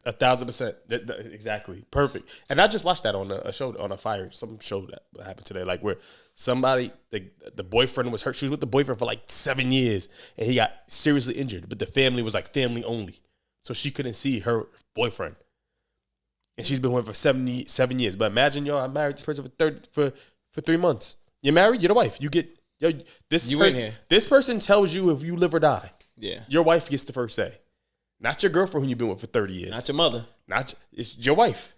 1,000%. Exactly. Perfect. And I just watched that on a show, on a Fire, some show that happened today, like where somebody, the boyfriend was hurt. She was with the boyfriend for like 7 years and he got seriously injured, but the family was like family only. So she couldn't see her boyfriend. And she's been with him for 7 years. But imagine, I married this person for 3 months. You're married, you're the wife. You get, this person tells you if you live or die. Yeah. Your wife gets the first say. Not your girlfriend who you've been with for 30 years. Not your mother. It's your wife.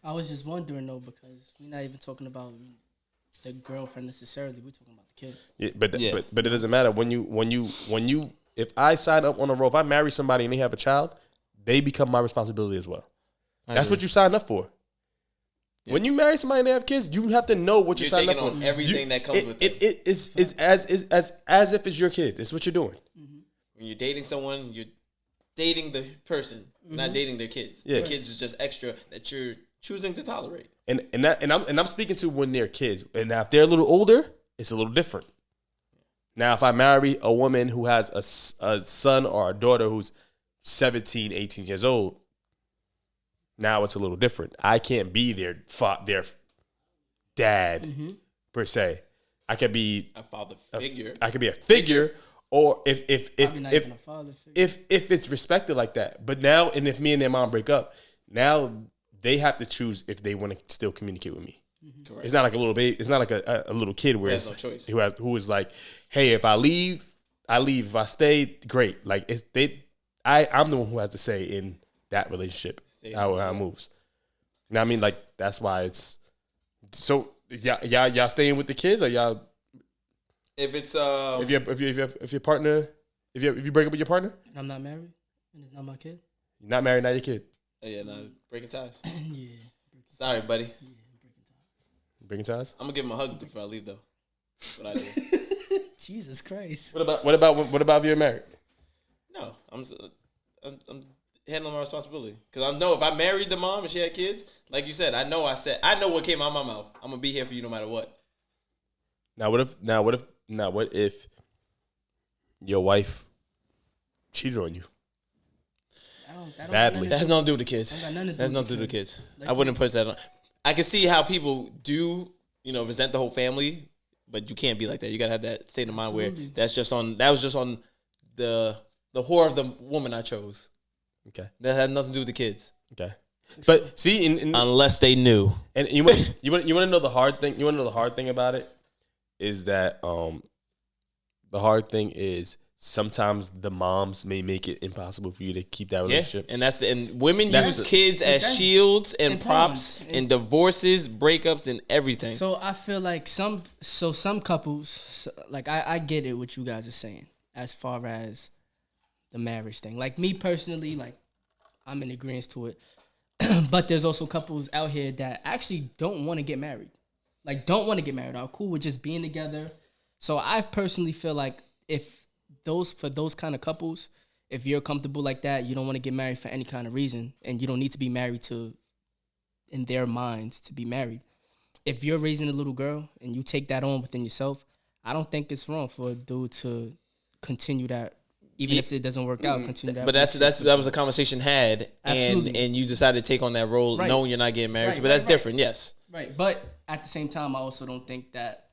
I was just wondering though, because we're not even talking about the girlfriend necessarily. We're talking about the kid. Yeah, but it doesn't matter when you if I sign up on a roll, if I marry somebody and they have a child, they become my responsibility as well. That's what you signed up for. Yeah. When you marry somebody and they have kids, you have to know what you're signing up for. You're taking on everything that comes with it. It's as if it's your kid. It's what you're doing. Mm-hmm. When you're dating someone, you're dating the person, not dating their kids. Yeah. The kids is just extra that you're choosing to tolerate. And I'm speaking to when they're kids. And now if they're a little older, it's a little different. Now if I marry a woman who has a son or a daughter who's 17, 18 years old, now it's a little different. I can't be their dad per se. I could be a father figure. I could be a figure. Or if it's respected like that. But now, and if me and their mom break up, now they have to choose if they want to still communicate with me. Correct. It's not like a little baby. It's not like a little kid where it's no choice. Who is like, hey, if I leave, I leave. If I stay, great. Like I'm the one who has to say in that relationship how it moves. You know what I mean? Like that's why it's so. Y'all staying with the kids or y'all? If it's if your partner, if you break up with your partner, and I'm not married, and it's not my kid. You're not married, not your kid. Yeah, no, breaking ties. Yeah. Sorry, buddy. Yeah, breaking ties. I'm gonna give him a hug before I leave, though. That's what I do. Jesus Christ. What about if you're married? No, I'm handling my responsibility because I know if I married the mom and she had kids, like you said, I know what came out of my mouth. I'm gonna be here for you no matter what. Now what if your wife cheated on you? Badly. That has nothing to do with the kids. That has nothing to do with the kids. I wouldn't put that on. I can see how people do, resent the whole family, but you can't be like that. You gotta have that state of mind where that was just on the whore of the woman I chose. Okay. That had nothing to do with the kids. Okay. But see, unless they knew. And you want to know the hard thing? You want to know the hard thing about it? Is that the hard thing is sometimes the moms may make it impossible for you to keep that relationship. And women use kids as shields and props in divorces, breakups, and everything. So I feel like some couples, like I get it what you guys are saying as far as the marriage thing. Like me personally, like I'm in agreement to it. But there's also couples out here that actually don't want to get married. Like, don't want to get married. Are cool with just being together. So I personally feel like for those kind of couples, if you're comfortable like that, you don't want to get married for any kind of reason, and you don't need to be married in their minds, to be married. If you're raising a little girl and you take that on within yourself, I don't think it's wrong for a dude to continue that. Even if it doesn't work out, continue that. But that was a conversation had, and you decided to take on that role knowing you're not getting married. But that's different, yes. Right, but at the same time, I also don't think that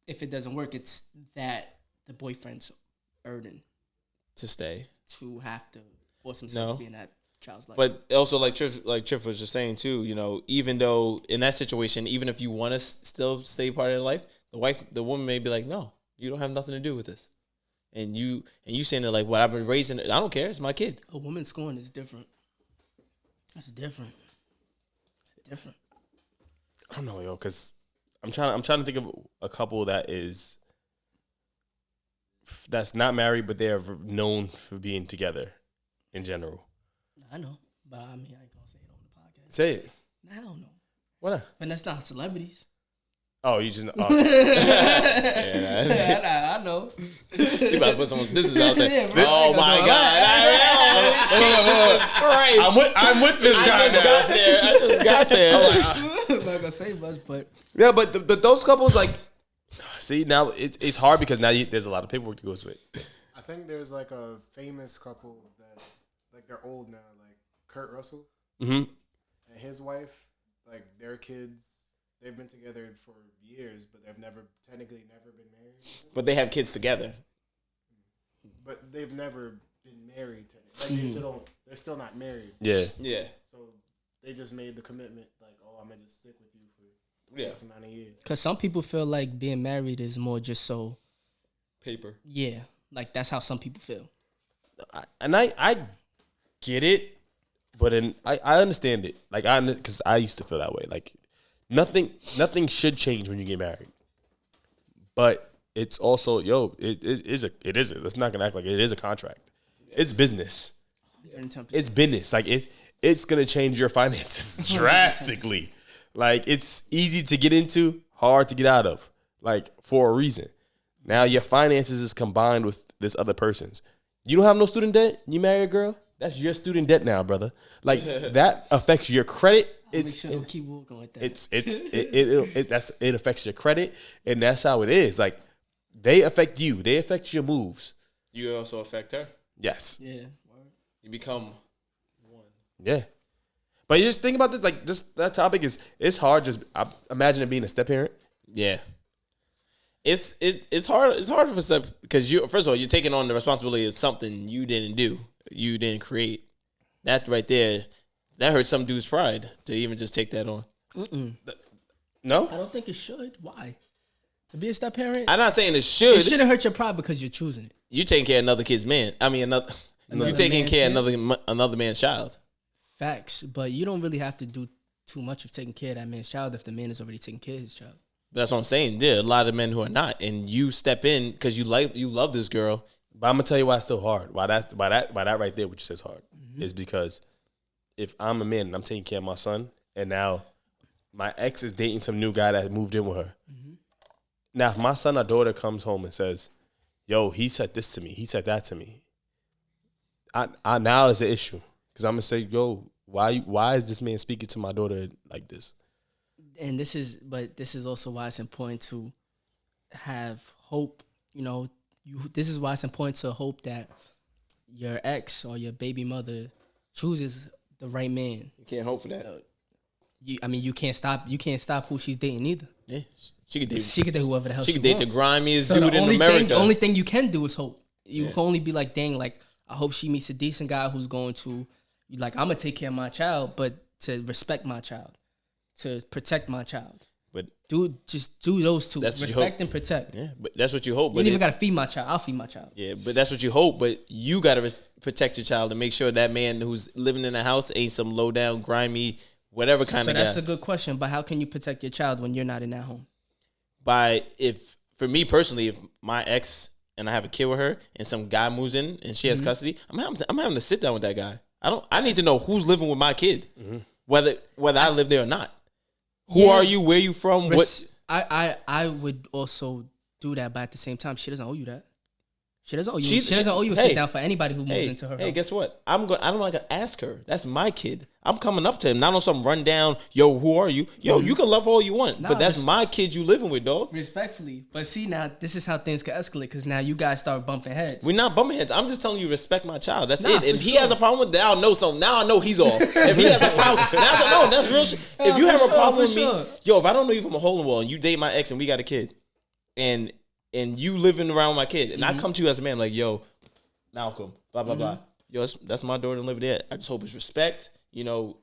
if it doesn't work, it's that the boyfriend's burden to stay, to have to force himself to be in that child's life. But also, like Triff was just saying too, even though in that situation, even if you want to still stay part of their life, the woman may be like, no, you don't have nothing to do with this. And you saying it like, well, I've been raising it. I don't care. It's my kid. A woman scorn is different. That's different. It's different. I don't know, yo, because I'm trying to think of a couple that's not married, but they are known for being together in general. I know, but I mean, I ain't gonna say it on the podcast. Say it. I don't know. Why not? And that's not celebrities. Oh, you just. Oh. Yeah, I know. You about to put someone's business out there. Yeah, bro. Oh my God! Jesus Christ! I'm with this guy. I just got there. I'm not gonna say much, but Yeah, but those couples like, see now it's hard because now there's a lot of paperwork that goes with it. I think there's like a famous couple that like they're old now, like Kurt Russell and his wife. Like their kids, they've been together for years, but they've technically never been married. But they have kids together. But they've never been married. Like they're still not married. Yeah. Yeah. So they just made the commitment, like, oh, I'm gonna just stick with you for X amount of years. because some people feel like being married is more just so. Paper. Yeah, like that's how some people feel. I get it, but I understand it. Like because I used to feel that way. Like nothing should change when you get married. But it's also it is. Let's not gonna act like it is a contract. It's business. 110%. It's business. Like it's gonna change your finances drastically. Like it's easy to get into, hard to get out of. Like for a reason. Now your finances is combined with this other person's. You don't have no student debt. You marry a girl. That's your student debt now, brother. Like that affects your credit. Make sure don't keep walking like that. It affects your credit, and that's how it is. Like they affect you. They affect your moves. You also affect her. Yes. Yeah. You become one. Yeah. But you just think about this. Like that topic it's hard. Just imagine it being a step parent. Yeah. It's hard. It's hard for step because you first of all you're taking on the responsibility of something you didn't do, you didn't create. That right there, that hurts some dude's pride to even just take that on. No. I don't think it should. Why? To be a step parent, I'm not saying it should. it shouldn't hurt your pride because you're choosing it. You taking care of another kid's man. I mean you taking man's care of kid? another man's child. Facts, but you don't really have to do too much of taking care of that man's child if the man is already taking care of his child. That's what I'm saying. There are a lot of men who are not, and you step in because you love this girl. But I'm gonna tell you why it's still hard. Why that right there, which says hard, is because if I'm a man and I'm taking care of my son, and now my ex is dating some new guy that moved in with her. Now, if my son or daughter comes home and says, "Yo, he said this to me. He said that to me," I now is an issue because I'm gonna say, "Yo, why is this man speaking to my daughter like this?" And this is also why it's important to have hope. You know, this is why it's important to hope that your ex or your baby mother chooses the right man. You can't hope for that. You can't stop who she's dating either. Yeah, she could date. She could date whoever the hell She she could date the wants. grimiest So dude in America. The only thing you can do is hope. You can only be like, dang, like I hope she meets a decent guy who's going to, like, I'm gonna take care of my child, but to respect my child, to protect my child. But Just do those two. That's what you Respect hope. and protect. yeah, but that's what you hope. You But ain't even gotta feed my child. I'll feed my child. yeah, but that's what you hope. But you gotta protect your child and make sure that man who's living in the house ain't some low down, grimy, whatever kind So of guy. that's a good question. But how can you protect your child when you're not in that home? For me personally, if my ex and I have a kid with her and some guy moves in and she has custody, I'm having to sit down with that guy. I need to know who's living with my kid, whether I live there or not. Who are you? Where you from? What? I would also do that, but at the same time, she doesn't owe you that. She doesn't owe you. She- She doesn't owe you a hey, sit down for anybody who moves Hey, into her hey, house. guess what? I don't like to ask her. That's my kid. I'm coming up to him, not on some rundown. Yo, who are you? Yo, you can love all you want, Nah, but that's res- my kid you living with, dog. Respectfully, but see now, this is how things can escalate because now you guys start bumping heads. We're not bumping heads. I'm just telling you, respect my child. That's Nah, it. If for he sure. has a problem with that, I'll know something. Now I know he's off. If he has a problem, that's real shit. If you for have a sure, problem with for me, sure. yo, if I don't know you from a hole in the wall and you date my ex and we got a kid, and you living around with my kid, and I come to you as a man like, yo, Malcolm, blah blah blah. Yo, that's my daughter living there. I just hope it's respect. You know,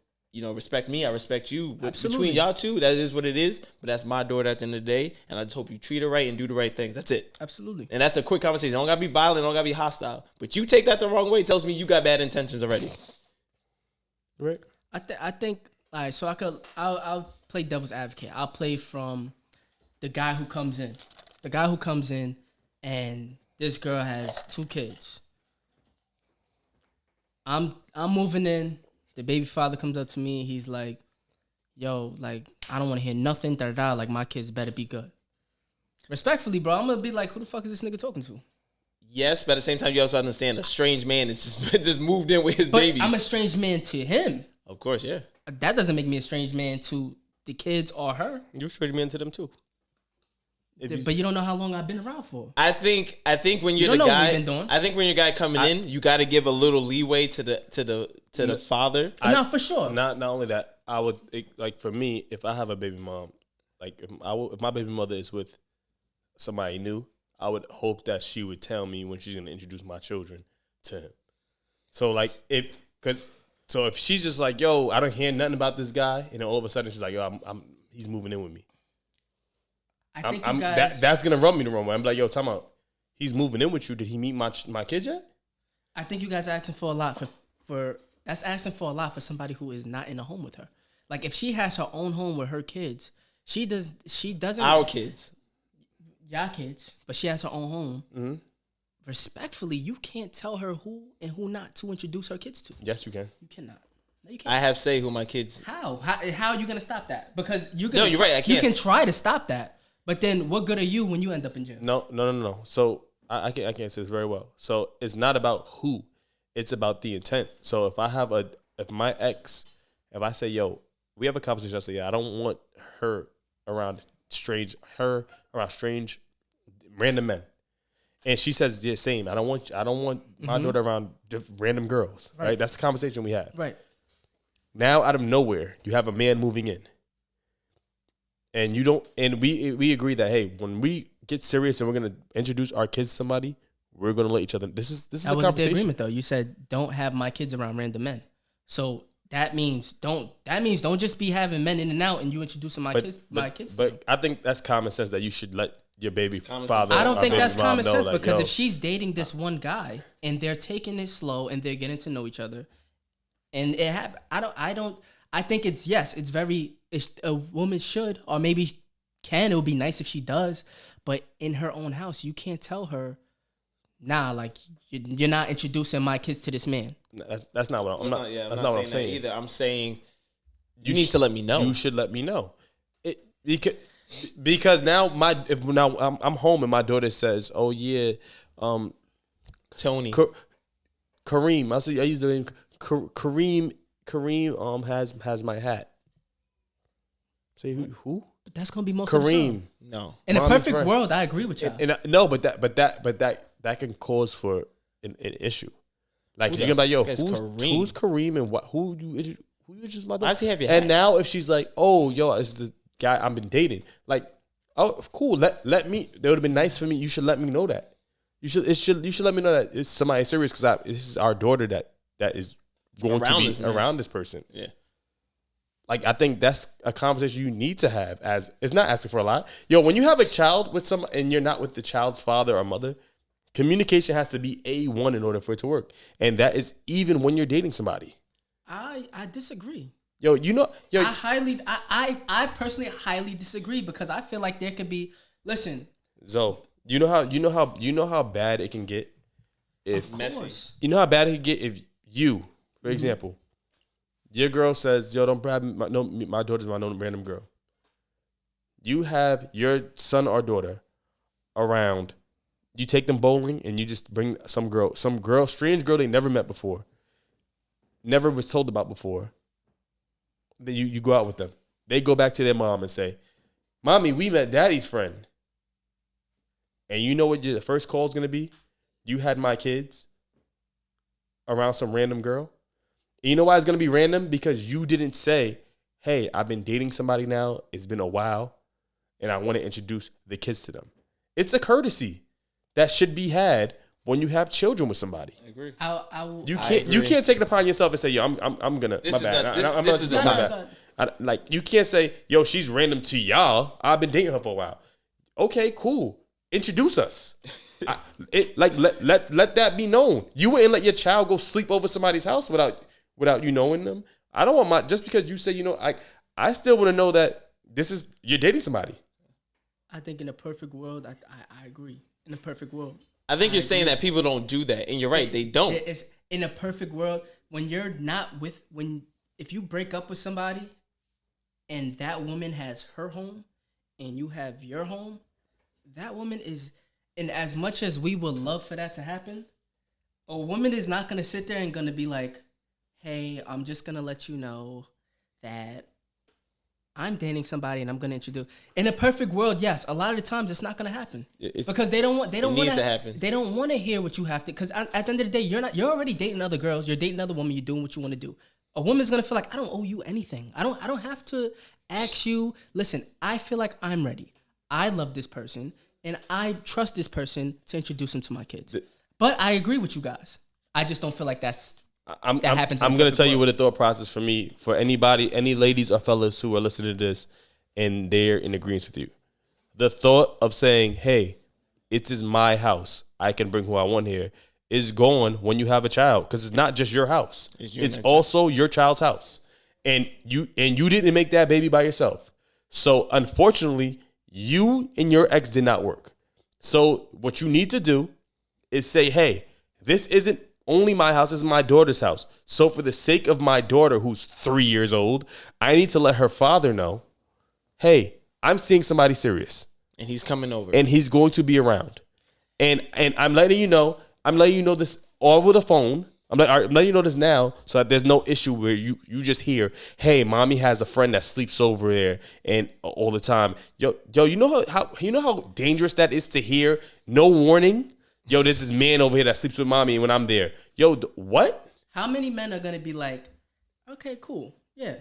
respect me. I respect you. Absolutely. Between y'all two, that is what it is. But that's my daughter at the end of the day, and I just hope you treat her right and do the right things. That's it. Absolutely. And that's a quick conversation. Don't gotta be violent. Don't gotta be hostile. But you take that the wrong way, it tells me you got bad intentions already. Right. I think all right. So I'll play devil's advocate. I'll play from the guy who comes in. The guy who comes in, and this girl has 2 kids. I'm moving in. The baby father comes up to me. He's like, yo, like, I don't want to hear nothing, like, my kids better be good. Respectfully, bro, I'm gonna be like, who the fuck is this nigga talking to? Yes, but at the same time, you also understand a strange man is just moved in with his But babies. I'm a strange man to him. Of course, yeah. That doesn't make me a strange man to the kids or her. You strange man to them too. But you don't know how long I've been around for. I think when you're don't the know what guy, we've been doing. I think when you're guy coming in, you got to give a little leeway to the father. No, for sure. Not only that, I would like for me, if I have a baby mom, like if my baby mother is with somebody new, I would hope that she would tell me when she's gonna introduce my children to him. So like if she's just like, yo, I don't hear nothing about this guy, and then all of a sudden she's like, yo, he's moving in with me. I think you guys. That's gonna rub me the wrong way. I'm like, yo, time out. He's moving in with you. Did he meet my kid yet? I think you guys are asking for a lot for that's asking for a lot for somebody who is not in a home with her. Like if she has her own home with her kids, she doesn't Our kids. y'all kids, but she has her own home. Mm-hmm. Respectfully, you can't tell her who and who not to introduce her kids to. Yes, you can. You cannot. No, you can't. I have say who my kids. How are you gonna stop that? Because you're right. I can't. You can try to stop that, but then what good are you when you end up in jail? No. So I can't say this very well. So it's not about who, it's about the intent. So if my ex, if I say, yo, we have a conversation, I say, yeah, I don't want her around strange random men. And she says the same. I don't want my daughter around random girls. Right. That's the conversation we had. Right. Now out of nowhere, you have a man moving in. And you don't and we agree that hey, when we get serious and we're gonna introduce our kids to somebody, we're gonna let each other. This is a conversation. The agreement though. You said don't have my kids around random men. So that means don't just be having men in and out and you introducing my kids. But I think that's common sense that you should let your baby father. I don't think that's common sense like, because if she's dating this one guy and they're taking it slow and they're getting to know each other, and it I think a woman should or maybe can. It would be nice if she does, but in her own house, you can't tell her, nah, like you're not introducing my kids to this man. That's not what I'm not. That's not what I'm saying either. I'm saying you need to let me know. You should let me know. Because now I'm home and my daughter says, "Oh yeah, Tony, Kareem." I use the name Kareem. Kareem has my hat. Say who? But that's gonna be most Kareem. of the time. No. In a perfect world, I agree with y'all. But that can cause for an issue. Like you're gonna be like, yo, who's Kareem and who you introduced my daughter? Why does he have your And hat? now if she's like, oh, yo, it's the guy I've been dating. Like, oh, cool. Let me. That would have been nice for me. You should let me know that. You should let me know that it's somebody serious because this is our daughter that is going to be around this person. Yeah. Like I think that's a conversation you need to have. As it's not asking for a lot. Yo, when you have a child with some and you're not with the child's father or mother, communication has to be A1 in order for it to work, and that is even when you're dating somebody. I disagree. Yo, I personally highly disagree because I feel like there could be. Listen, Zoe, you know how bad it can get if messy. You know how bad it can get if you, for example, your girl says, "Yo, don't grab my daughter's my random girl." You have your son or daughter around. You take them bowling and you just bring some girl, strange girl they never met before, never was told about before. Then you go out with them. They go back to their mom and say, "Mommy, we met daddy's friend." And you know what the first call is going to be? You had my kids around some random girl. And you know why it's going to be random? Because you didn't say, "Hey, I've been dating somebody now. It's been a while, and I want to introduce the kids to them." It's a courtesy that should be had when you have children with somebody. I agree. You can't take it upon yourself and say, "Yo, I'm gonna." My bad. This is the time. Like you can't say, "Yo, she's random to y'all. I've been dating her for a while." Okay, cool. Introduce us. Let that be known. You wouldn't let your child go sleep over somebody's house without you knowing them. I don't want just because you say I still want to know that you're dating somebody. I think in a perfect world, I agree. In a perfect world, I think you're saying that people don't do that, and you're right, they don't. It's in a perfect world when you're not if you break up with somebody, and that woman has her home and you have your home, that woman is, and as much as we would love for that to happen, a woman is not going to sit there and going to be like, hey, I'm just going to let you know that I'm dating somebody and I'm going to introduce. In a perfect world, yes, a lot of the times it's not going to happen. Because they don't want to happen. They don't want to hear what you have to, because at the end of the day, you're already dating other girls, you're dating other women, you're doing what you want to do. A woman's going to feel like, I don't owe you anything. I don't have to ask you. Listen, I feel like I'm ready. I love this person and I trust this person to introduce him to my kids. But I agree with you guys. I just don't feel like that happens. I'm going to tell you what the thought process for me, for anybody, any ladies or fellas who are listening to this and they're in agreement with you. The thought of saying, hey, it is my house, I can bring who I want here, is gone when you have a child, because it's not just your house. It's also your child's house. And you didn't make that baby by yourself. So unfortunately, you and your ex did not work. So what you need to do is say, hey, this isn't only my house, this is my daughter's house. So for the sake of my daughter, who's 3 years old, I need to let her father know, hey, I'm seeing somebody serious. And he's coming over. And he's going to be around. And I'm letting you know this over the phone. I'm letting you know this now so that there's no issue where you just hear, hey, mommy has a friend that sleeps over there and all the time. Yo, you know how dangerous that is to hear? No warning. Yo, there's this man over here that sleeps with mommy when I'm there. Yo, what? How many men are going to be like, okay, cool, yeah.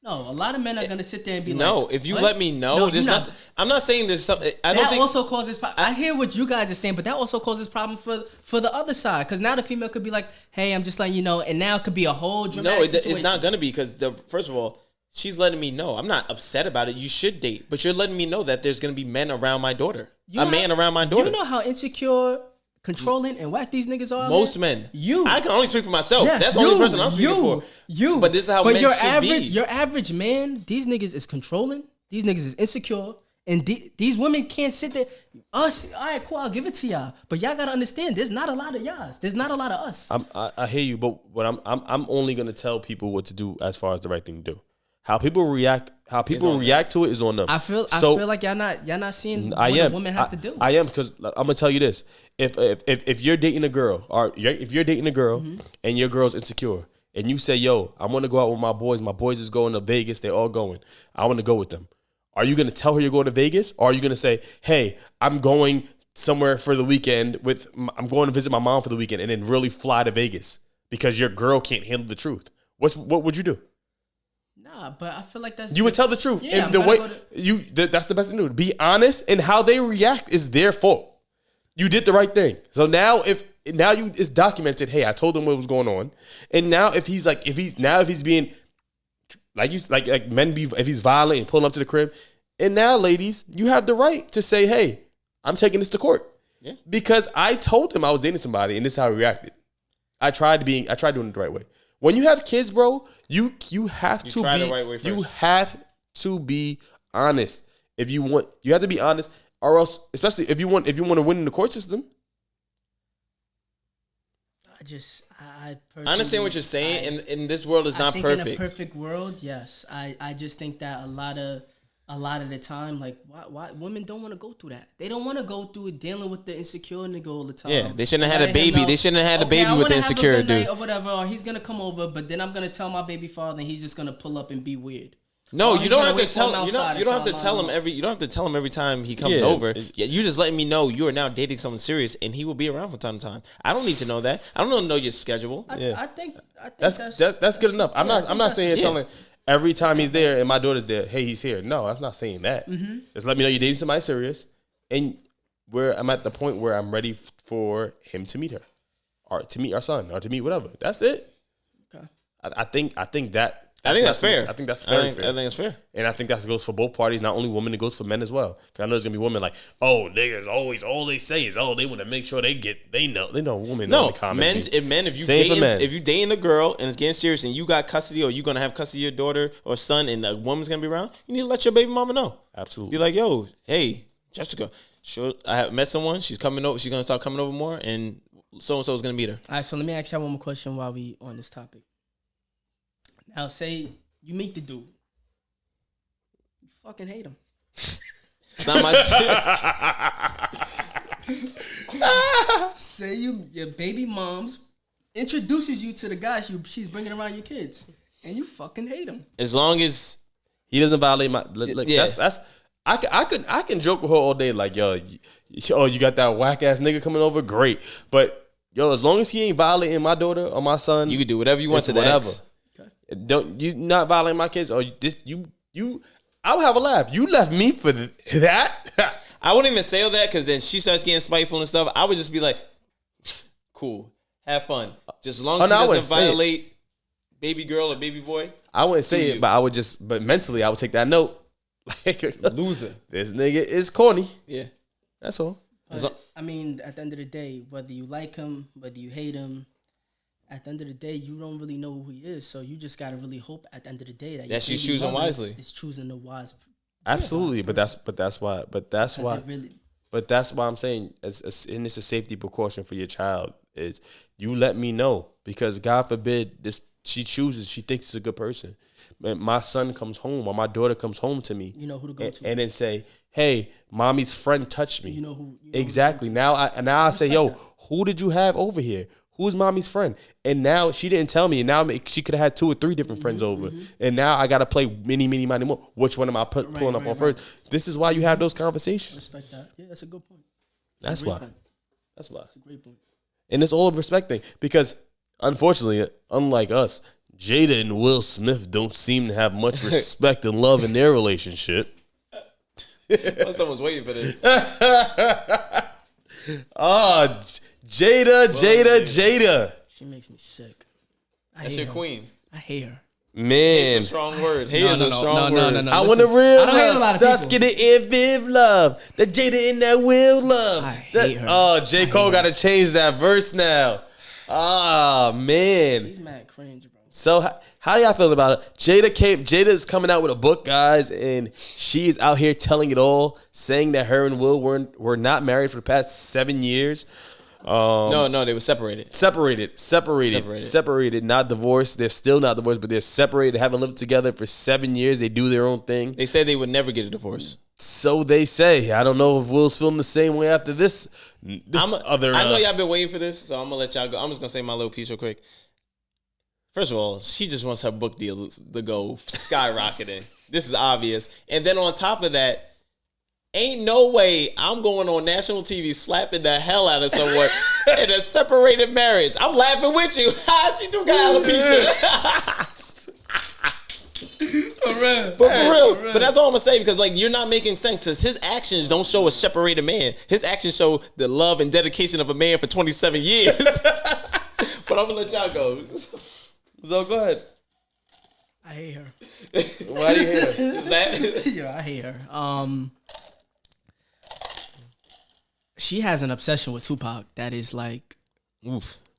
No, a lot of men are going to sit there and be no, like, if you let me know, there's not. I'm not saying there's something. That also causes. I hear what you guys are saying, but that also causes problem for the other side, because now the female could be like, hey, I'm just letting you know, and now it could be a whole dramatic situation. It's not going to be, because first of all, she's letting me know. I'm not upset about it. You should date, but you're letting me know that there's going to be men around my daughter. Man around my daughter. You know how insecure, controlling, and whack these niggas are? Most men. I can only speak for myself. Yes, that's the only person I'm speaking for. But this is how men should be. Your average man, these niggas is controlling. These niggas is insecure. And these women can't sit there. Us, all right, cool, I'll give it to y'all. But y'all gotta understand, there's not a lot of y'all. There's not a lot of us. I hear you, but what I'm only gonna tell people what to do as far as the right thing to do. How people react to it is on them. I feel like y'all not seeing what a woman has to do. I am, because I'm gonna tell you this: if you're dating a girl, if you're dating a girl and your girl's insecure, and you say, "Yo, I want to go out with my boys is going to Vegas, they're all going, I want to go with them," are you gonna tell her you're going to Vegas, or are you gonna say, "Hey, I'm going somewhere for the weekend I'm going to visit my mom for the weekend," and then really fly to Vegas because your girl can't handle the truth? What would you do? Nah, but I feel like you would tell the truth. Yeah, and the way that's the best thing to do. Be honest, and how they react is their fault. You did the right thing. So now it's documented. Hey, I told him what was going on. And now if he's being like men be, if he's violent and pulling up to the crib, and now ladies, you have the right to say, hey, I'm taking this to court. Yeah. Because I told him I was dating somebody, and this is how he reacted. I tried doing it the right way. When you have kids, bro, you have to be the right way first. You have to be honest. You have to be honest, or else, especially if you want to win in the court system. I understand what you're saying, and this world is not perfect. In a perfect world, yes. I just think that a lot of the time, like, why women don't want to go through that. They don't want to go through dealing with the insecure nigga all the time. Yeah, they shouldn't have had a baby. They shouldn't have had a baby with the insecure dude. Or whatever, or he's going to come over, but then I'm going to tell my baby father and he's just going to pull up and be weird. No, you don't have to tell him. You don't have to tell him every. You don't have to tell him every time he comes over. Yeah, you just letting me know you are now dating someone serious, and he will be around from time to time. I don't need to know that. I don't need to know your schedule. I think that's good enough. I'm not saying telling every time he's there and my daughter's there, hey, he's here. No, I'm not saying that. Mm-hmm. Just let me know you're dating somebody serious, and I'm at the point where I'm ready for him to meet her, or to meet our son, or to meet whatever. That's it. Okay. I think that. I think that's fair. I think that's very fair. I think it's fair. And I think that goes for both parties, not only women, it goes for men as well. Because I know there's going to be women like, oh, niggas always, all they say is, oh, they want to make sure they know women know in the comments. If you dating a girl and it's getting serious and you got custody or you're going to have custody of your daughter or son and a woman's going to be around, you need to let your baby mama know. Absolutely. Be like, yo, hey, Jessica, sure, I have met someone. She's coming over. She's going to start coming over more, and so-and-so is going to meet her. All right, so let me ask y'all one more question while we on this topic. Now, say you meet the dude. fucking hate him. It's not my Say your baby mom's introduces you to the guy she's bringing around your kids, and you fucking hate him. As long as He doesn't violate my. Yeah. That's. I can joke with her all day like, yo, you got that whack ass nigga coming over, great. But yo, as long as he ain't violating my daughter or my son, you can do whatever you want to whatever. ex. Don't you not violating my kids or you I would have a laugh. You left me for that. I wouldn't even say all that because then she starts getting spiteful and stuff. I would just be like, cool, have fun. Just as long as she doesn't violate baby girl or baby boy. I wouldn't say it, but I would but mentally I would take that note. Like, loser. This nigga is corny. Yeah. That's all. I mean, at the end of the day, whether you like him, whether you hate him, at the end of the day, you don't really know who he is. So you just gotta really hope at the end of the day that she's choosing wisely. Is choosing the wise. Absolutely, but that's why I'm saying and it's a safety precaution for your child is you let me know because God forbid she thinks it's a good person. My son comes home or my daughter comes home to me. You know who to go to. And then say, hey, mommy's friend touched me. You know who. Exactly. Now I say, yo, who did you have over here? Who's mommy's friend? And now she didn't tell me. And now she could have had 2 or 3 different friends over. And now I got to play many more. Which one am I pulling up on first? This is why you have those conversations. Respect that. Yeah, that's a good point. That's why. That's a great point. And it's all respect thing because, unfortunately, unlike us, Jada and Will Smith don't seem to have much respect and love in their relationship. Someone's waiting for this. Jada. She makes me sick. That's your queen. I hate her. Man. It's a strong word. Hate is a strong word. I want a real I don't hate a lot of people. That's getting in Viv love. The Jada and that Will love. I hate her. Oh, J. Cole got to change that verse now. Ah, man. She's mad cringe, bro. So how do y'all feel about it? Jada's coming out with a book, guys, and she's out here telling it all, saying that her and Will were not married for the past 7 years. No, they were separated. Separated, not divorced. They're still not divorced, but they're separated. They haven't lived together for 7 years. They do their own thing. They said they would never get a divorce. So they say. I don't know if Will's feeling the same way after this. I know y'all been waiting for this, so I'm gonna let y'all go. I'm just gonna say my little piece real quick. First of all, she just wants her book deal to go skyrocketing. This is obvious. And then on top of that, ain't no way I'm going on national TV slapping the hell out of someone in a separated marriage. I'm laughing with you. She do got alopecia. For real. But for real. But that's all I'm going to say because like you're not making sense because his actions don't show a separated man. His actions show the love and dedication of a man for 27 years. But I'm going to let y'all go. So go ahead. I hate her. Why do you hate her? Is that? Yeah, I hate her. She has an obsession with Tupac that is like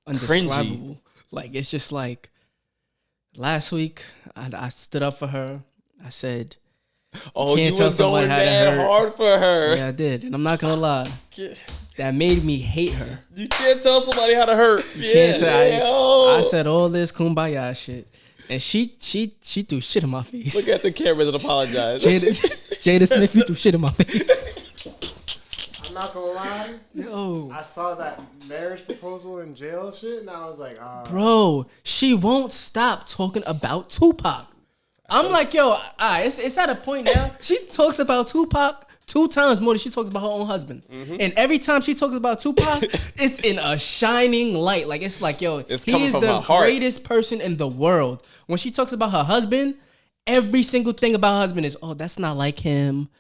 undescribable. Like it's just like last week I stood up for her. I said, "Oh, you was going mad hard for her." Yeah, I did, and I'm not gonna lie. That made me hate her. You can't tell somebody how to hurt. I said all this kumbaya shit. And she threw shit in my face. Look at the cameras and apologize. Jada Smith, you threw shit in my face. I'm not gonna lie. Yo. I saw that marriage proposal in jail shit, and I was like, bro, she won't stop talking about Tupac. I'm like, yo, it's at a point now. She talks about Tupac 2 times more than she talks about her own husband. Mm-hmm. And every time she talks about Tupac, it's in a shining light. Like, it's like, yo, he is the greatest person in the world. When she talks about her husband, every single thing about her husband is, oh, that's not like him.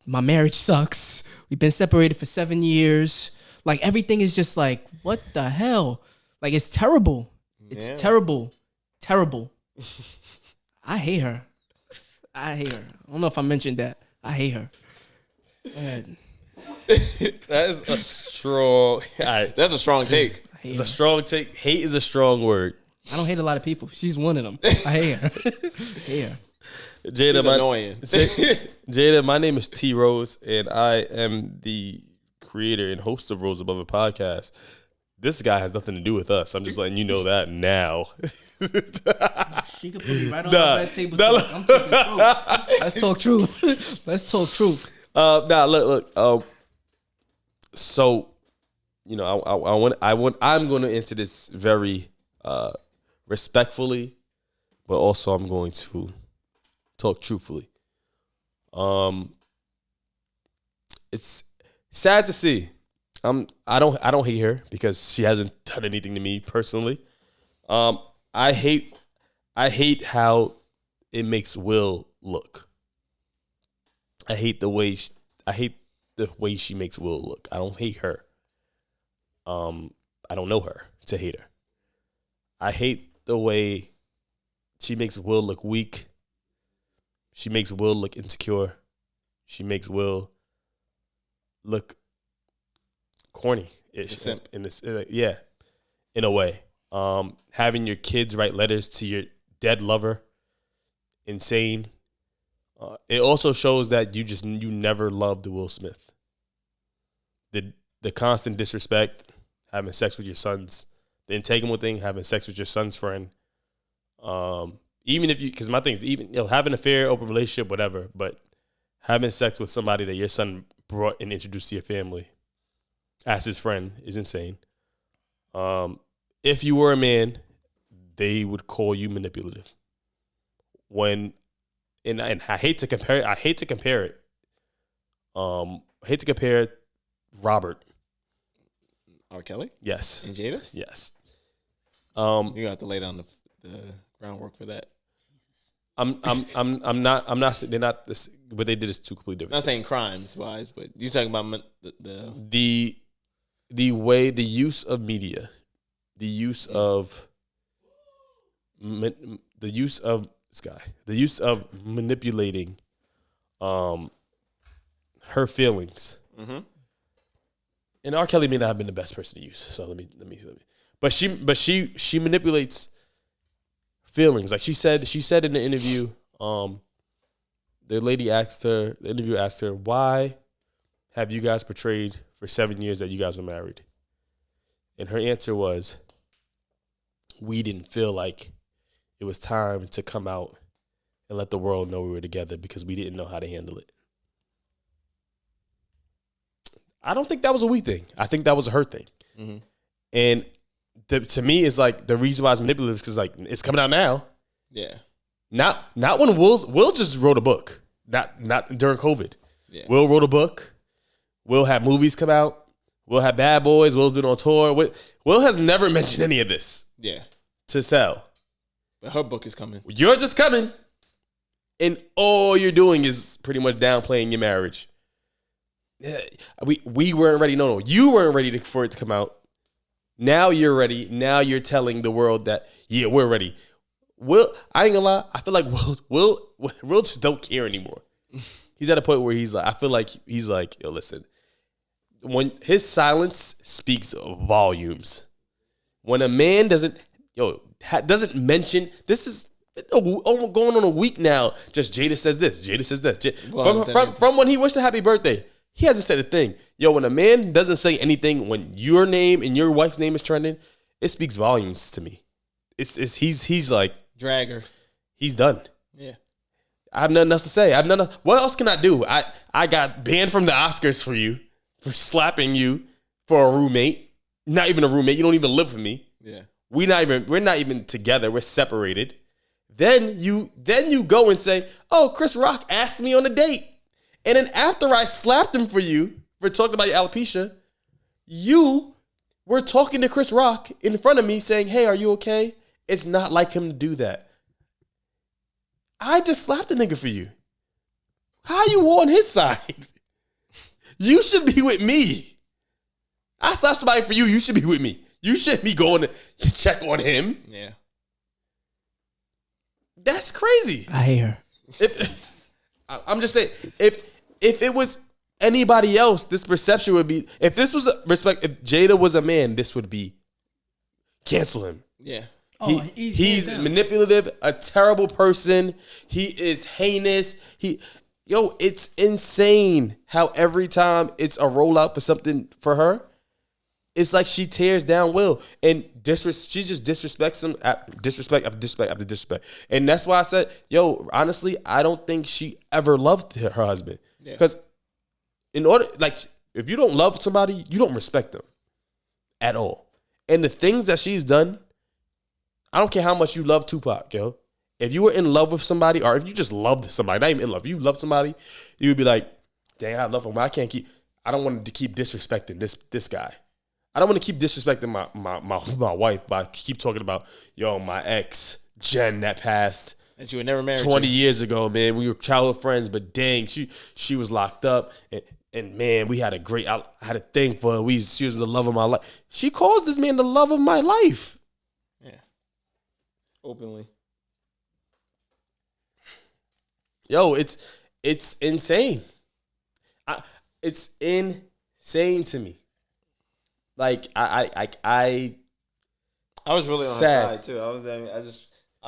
My marriage sucks. We've been separated for 7 years. Like, everything is just like, what the hell? Like, it's terrible. It's terrible. Terrible. I hate her. I don't know if I mentioned that. I hate her. Go ahead. That is a strong. That's a strong take. It's a strong take. Hate is a strong word. I don't hate a lot of people. She's one of them. I hate her. Jada, annoying. Jada, my name is T Rose, and I am the creator and host of Rose Above It Podcast. This guy has nothing to do with us. I'm just letting you know that now. She could put me right on the red table. I'm talking truth. Let's talk truth. Let's talk truth. Look. So, you know, I'm going to answer this very respectfully, but also I'm going to talk truthfully. It's sad to see. I don't hate her because she hasn't done anything to me personally. I hate how it makes Will look. I hate the way she makes Will look. I don't hate her. I don't know her to hate her. I hate the way she makes Will look weak. She makes Will look insecure. She makes Will look corny-ish. In a way. Having your kids write letters to your dead lover, insane. It also shows that you never loved Will Smith. The constant disrespect, having sex with your sons, the integral thing, having sex with your son's friend. Even if because my thing is having an affair, open relationship, whatever, but having sex with somebody that your son brought and introduced to your family as his friend is insane. If you were a man, they would call you manipulative. And I hate to compare it. I hate to compare Robert. R. Kelly? Yes. And Jada? Yes. You have to lay down the groundwork for that. I'm not. They're not this. What they did is two completely different. I'm not saying crimes wise, but you're talking about the way, the use of media, the use of manipulating her feelings. Mm-hmm. And R. Kelly may not have been the best person to use. So let me. But she manipulates feelings. Like she said in the interview, the interviewer asked her, why have you guys portrayed for 7 years that you guys were married? And her answer was, we didn't feel like it was time to come out and let the world know we were together because we didn't know how to handle it. I don't think that was a we thing. I think that was a her thing. Mm-hmm. And to me, it's like the reason why it's manipulative is because like it's coming out now. Yeah. Not when Will just wrote a book. Not during COVID. Yeah. Will wrote a book. Will had movies come out. Will had Bad Boys. Will's been on tour. Will has never mentioned any of this. Yeah. To sell. But her book is coming. Yours is coming. And all you're doing is pretty much downplaying your marriage. Yeah, we weren't ready. No, you weren't ready for it to come out. Now you're ready. Now you're telling the world that, yeah, we're ready. Will, I ain't gonna lie, I feel like Will just don't care anymore. He's at a point where he's like, I feel like he's like, yo, listen. When his silence speaks volumes. When a man doesn't mention, this is going on a week now. Just Jada says this. Jada says that. From when he wished a happy birthday, he hasn't said a thing. Yo, when a man doesn't say anything, when your name and your wife's name is trending, it speaks volumes to me. He's like dragger. He's done. Yeah. I have nothing else to say. What else can I do? I got banned from the Oscars for slapping you for a roommate. Not even a roommate. You don't even live with me. Yeah. We're not even together. We're separated. Then you go and say, "Oh, Chris Rock asked me on a date." And then after I slapped him for talking about your alopecia, you were talking to Chris Rock in front of me saying, "Hey, are you okay?" It's not like him to do that. I just slapped the nigga for you. How you on his side? You should be with me. I slapped somebody for you. You should be with me. You shouldn't be going to check on him. Yeah. That's crazy. I hate her. I'm just saying, if it was anybody else, this perception would be, if Jada was a man, this would be cancel him. Yeah. He's manipulative, a terrible person. He is heinous. It's insane how every time it's a rollout for something for her, it's like she tears down Will and she just disrespects him, disrespect after disrespect after disrespect. And that's why I said, yo, honestly, I don't think she ever loved her husband. Because if you don't love somebody, you don't respect them at all. And the things that she's done, I don't care how much you love Tupac, yo. If you were in love with somebody, or if you just loved somebody, not even in love, if you love somebody, you would be like, dang, I love him. I don't want to keep disrespecting this guy. I don't want to keep disrespecting my wife by keep talking about, yo, my ex, Jen, that passed. That you were never married 20 years ago, man. We were childhood friends, but dang, she was locked up. And man, we had I had a thing for her. She was the love of my life. She calls this man the love of my life. Yeah. Openly. Yo, it's insane. It's insane to me. Like I was really on her side too. I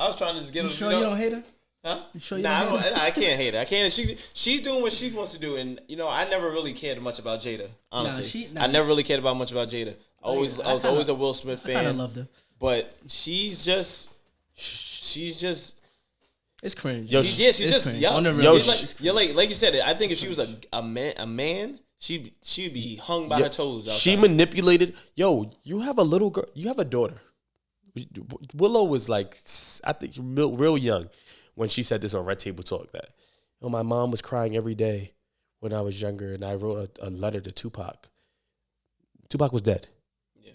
was trying to just get. You sure you don't hate her? Huh? You sure you don't hate her? I can't hate her. I can't. She's doing what she wants to do, and I never really cared much about Jada. Honestly, I never really cared much about Jada. I was always a Will Smith fan. I kind of loved her, but she's just. It's cringe. She's just young. Like you said, I think if she was a man, she'd be hung by her toes. Outside. She manipulated. Yo, you have a little girl. You have a daughter. Willow was like, I think, real young when she said this on Red Table Talk. That, my mom was crying every day when I was younger, and I wrote a letter to Tupac. Tupac was dead. Yeah.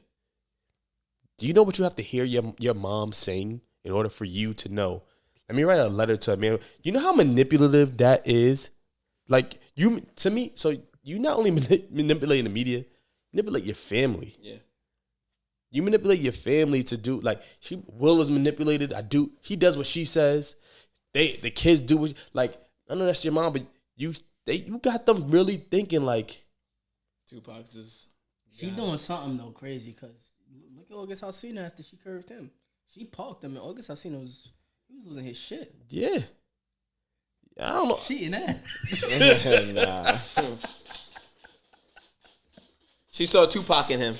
Do you know what you have to hear your mom sing in order for you to know? Let me write a letter to a man. You know how manipulative that is? Like, to me, so you not only manipulate the media, manipulate your family. Yeah. You manipulate your family to do, like, Will is manipulated. He does what she says. The kids do what, like, I know that's your mom, but you got them really thinking, like, Tupac's is. She doing something, though, crazy, because look at August Alsina after she curved him. She parked him, and August Alsina was losing his shit. Yeah. I don't know. She eating that. Nah. She saw Tupac in him.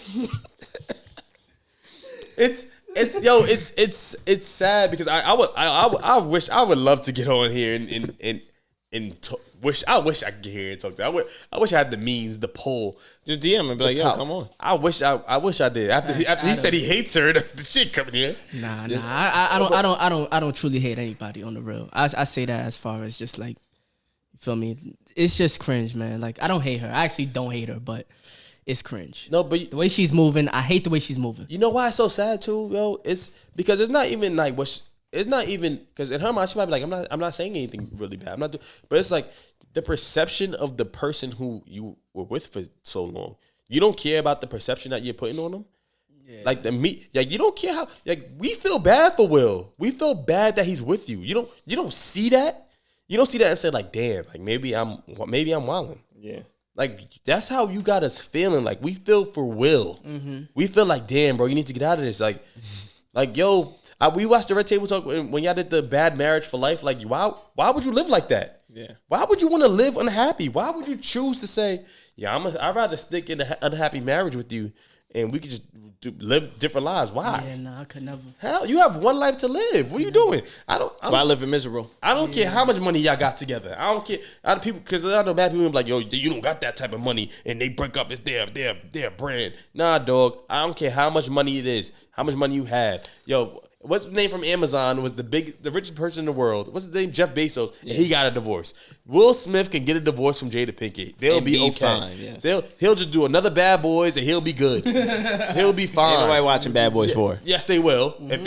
It's sad because I wish I would love to get on here and wish I could get here and talk to her. I wish I had the means, the pull. Just DM and be like, yo, come on. I wish I did. After he said he hates her, the shit coming here. Nah. I don't truly hate anybody on the real. I say that as far as just like, you feel me? It's just cringe, man. Like, I don't hate her. I actually don't hate her, but it's cringe. No, but the way she's moving, I hate the way she's moving. You know why it's so sad too, yo? It's because it's not even like it's not even because in her mind she might be like, I'm not saying anything really bad. But it's like the perception of the person who you were with for so long. You don't care about the perception that you're putting on them. Yeah. Like you don't care how. Like, we feel bad for Will. We feel bad that he's with you. You don't see that. You don't see that and say like, damn, like maybe I'm wilding. Yeah. Like, that's how you got us feeling. Like, we feel for Will. Mm-hmm. We feel like, damn, bro, you need to get out of this. Like, yo, we watched the Red Table Talk when y'all did the bad marriage for life. Like, why would you live like that? Yeah. Why would you want to live unhappy? Why would you choose to say, yeah, I'd rather stick in an unhappy marriage with you and we could just live different lives? Why? Yeah, nah, I could never. Hell, you have one life to live. What are you doing? I live in miserable. I don't care how much money y'all got together. I don't care. Because I know bad people be like, yo, you don't got that type of money, and they break up. It's their brand. Nah, dog. I don't care how much money it is, how much money you had. Yo, what's the name from Amazon was the richest person in the world? What's his name? Jeff Bezos. And he got a divorce. Will Smith can get a divorce from Jada Pinkett. They'll be okay. Fine, yes. He'll just do another Bad Boys and he'll be good. He'll be fine. Ain't nobody watching Bad Boys 4. Yes, they will. Mm-hmm. If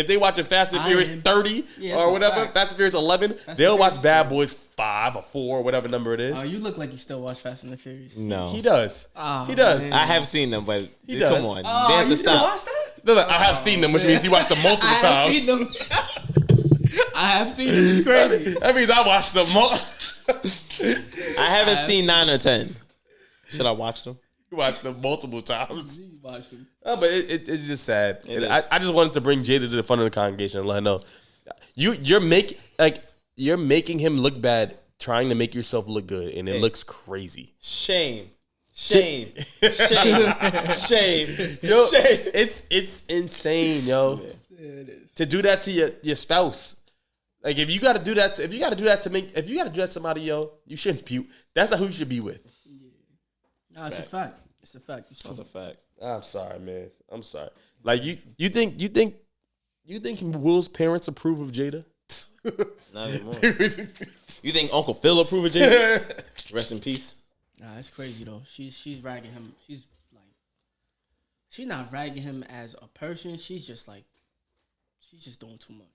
they watching Fast and Furious 30 or whatever, Fast and Furious 11, they'll watch Bad Boys 5 or 4, whatever number it is. Oh, you look like you still watch Fast and the Furious. No, he does. Oh, he does. Man. I have seen them, but he does. Come on, oh, they have you to stop. Watch that? No, I have seen them, which means he watched them multiple times. I have seen them. I have seen them. It's crazy. That means I watched them. I haven't seen 9 or 10. Should I watch them? You watched them multiple times. You watch them. Oh, but it's just sad. I just wanted to bring Jada to the front of the congregation and let her know you're making him look bad, trying to make yourself look good, and it looks crazy. Shame. Shame. Yo, it's insane, yo. Yeah, it is. To do that to your spouse. Like if you gotta do that to somebody, yo, you shouldn't be. That's not who you should be with. No, it's a fact. It's a fact. It's true. that's a fact. I'm sorry, man. I'm sorry. Like you think Will's parents approve of Jada? Not anymore. You think Uncle Phil approve of Jada? Rest in peace. Nah, it's crazy though. She's ragging him. She's not ragging him as a person. She's just doing too much.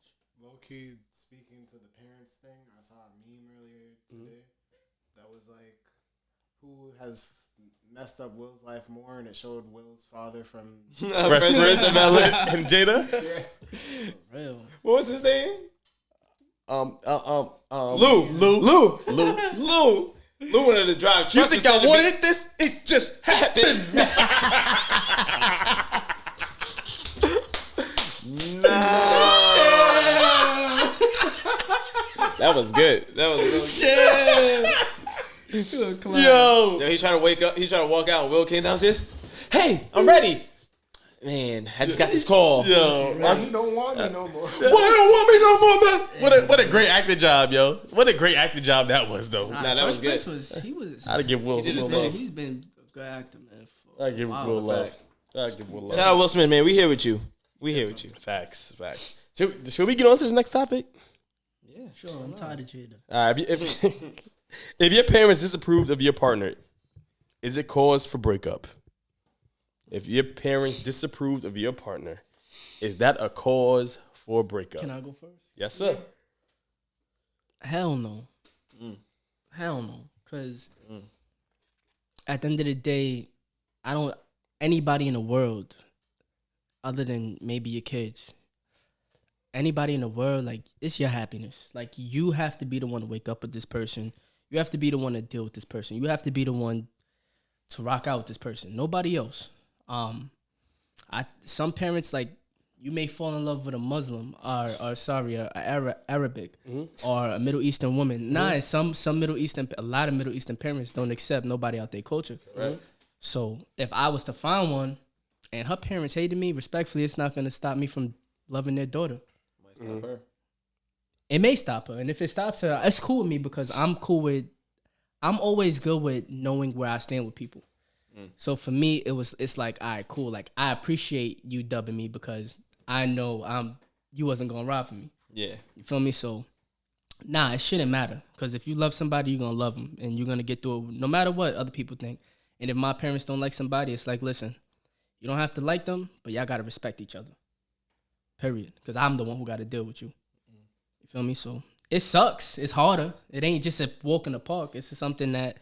Low key, speaking to the parents thing, I saw a meme earlier today that was like, who has messed up Will's life more, and it showed Will's father from Fresh Prince of Bel-Air and Jada. yeah. For real. What was his name? Lou. Lou wanted to drive. You think I wanted this? It just happened. That was good. Yo, He tried to wake up. He tried to walk out. Will came downstairs. Hey, I'm ready. Man, I just got this call. yo. You don't want me no more. Why don't want me no more, man? What a great acting job, yo. What a great acting job that was, though. Nah, that was good. He was. I'd give Will did his some thing. love. He's been a good actor, man. I'd give Wow. Will love. I'd give Will love. Shout out Will Smith, man. We here with you. We here with you. Facts. Should we get on to this next topic? Yeah, Sure, I'm tired of Jada. If your parents disapproved of your partner, is it cause for breakup? If your parents disapproved of your partner, is that a cause for breakup? Can I go first? Yes, sir. Hell no. Hell no. Because at the end of the day, anybody in the world, other than maybe your kids, anybody in the world, like, it's your happiness. Like, you have to be the one to wake up with this person. You have to be the one to deal with this person. You have to be the one to rock out with this person. Nobody else. Some parents, like, you may fall in love with a Muslim or Arabic or a Middle Eastern woman. Nah, a lot of Middle Eastern parents don't accept nobody out their culture. Correct. So if I was to find one and her parents hated me, respectfully, it's not going to stop me from loving their daughter. Might stop her. It may stop her. And if it stops her, it's cool with me because I'm always good with knowing where I stand with people. So for me, it's like, all right, cool. Like, I appreciate you dubbing me because I know you wasn't going to ride for me. Yeah. You feel me? So, nah, it shouldn't matter. Because if you love somebody, you're going to love them. And you're going to get through it no matter what other people think. And if my parents don't like somebody, it's like, listen, you don't have to like them, but y'all got to respect each other. Period. Because I'm the one who got to deal with you. You feel me? So, it sucks. It's harder. It ain't just a walk in the park. It's just something that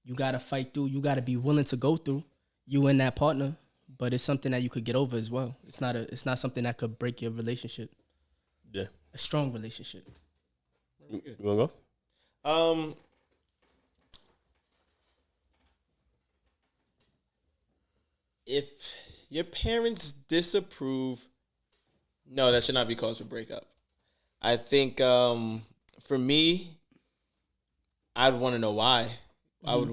you got to fight through. You got to be willing to go through. You and that partner. But it's something that you could get over as well. It's not something that could break your relationship. Yeah. A strong relationship. You want to go? If your parents disapprove, no, that should not be cause for breakup. I think for me, I'd want to know why. I would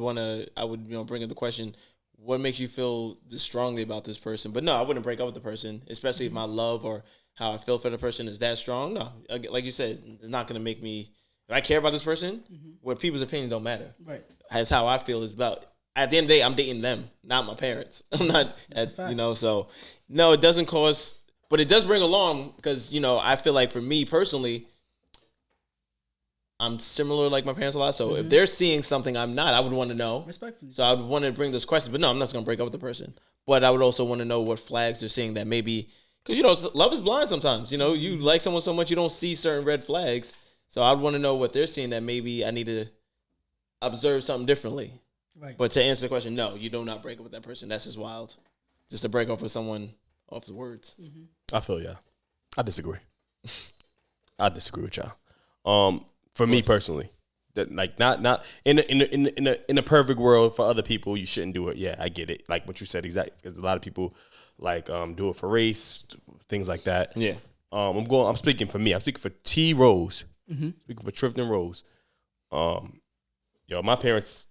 bring up the question, what makes you feel this strongly about this person? But no, I wouldn't break up with the person, especially if my love or how I feel for the person is that strong. No, like you said, it's not going to make me, if I care about this person, what people's opinion don't matter. Right. That's how I feel is about, at the end of the day, I'm dating them, not my parents. I'm not, so no, it doesn't cause, but it does bring along because, I feel like for me personally, I'm similar like my parents a lot. So if they're seeing something I'm not, I would want to know. Respectfully. So I would want to bring those questions. But no, I'm not going to break up with the person. But I would also want to know what flags they're seeing that maybe, because, love is blind sometimes. You like someone so much you don't see certain red flags. So I'd want to know what they're seeing that maybe I need to observe something differently. Right. But to answer the question, no, you do not break up with that person. That's just wild. Just to break off with someone off the words. I feel ya. I disagree. I disagree with y'all. For me personally, that like not in a perfect world for other people, you shouldn't do it. Yeah, I get it. Like what you said exactly, because a lot of people like do it for race, things like that. Yeah. I'm speaking for me. I'm speaking for T Rose. Speaking for Trifton Rose. My parents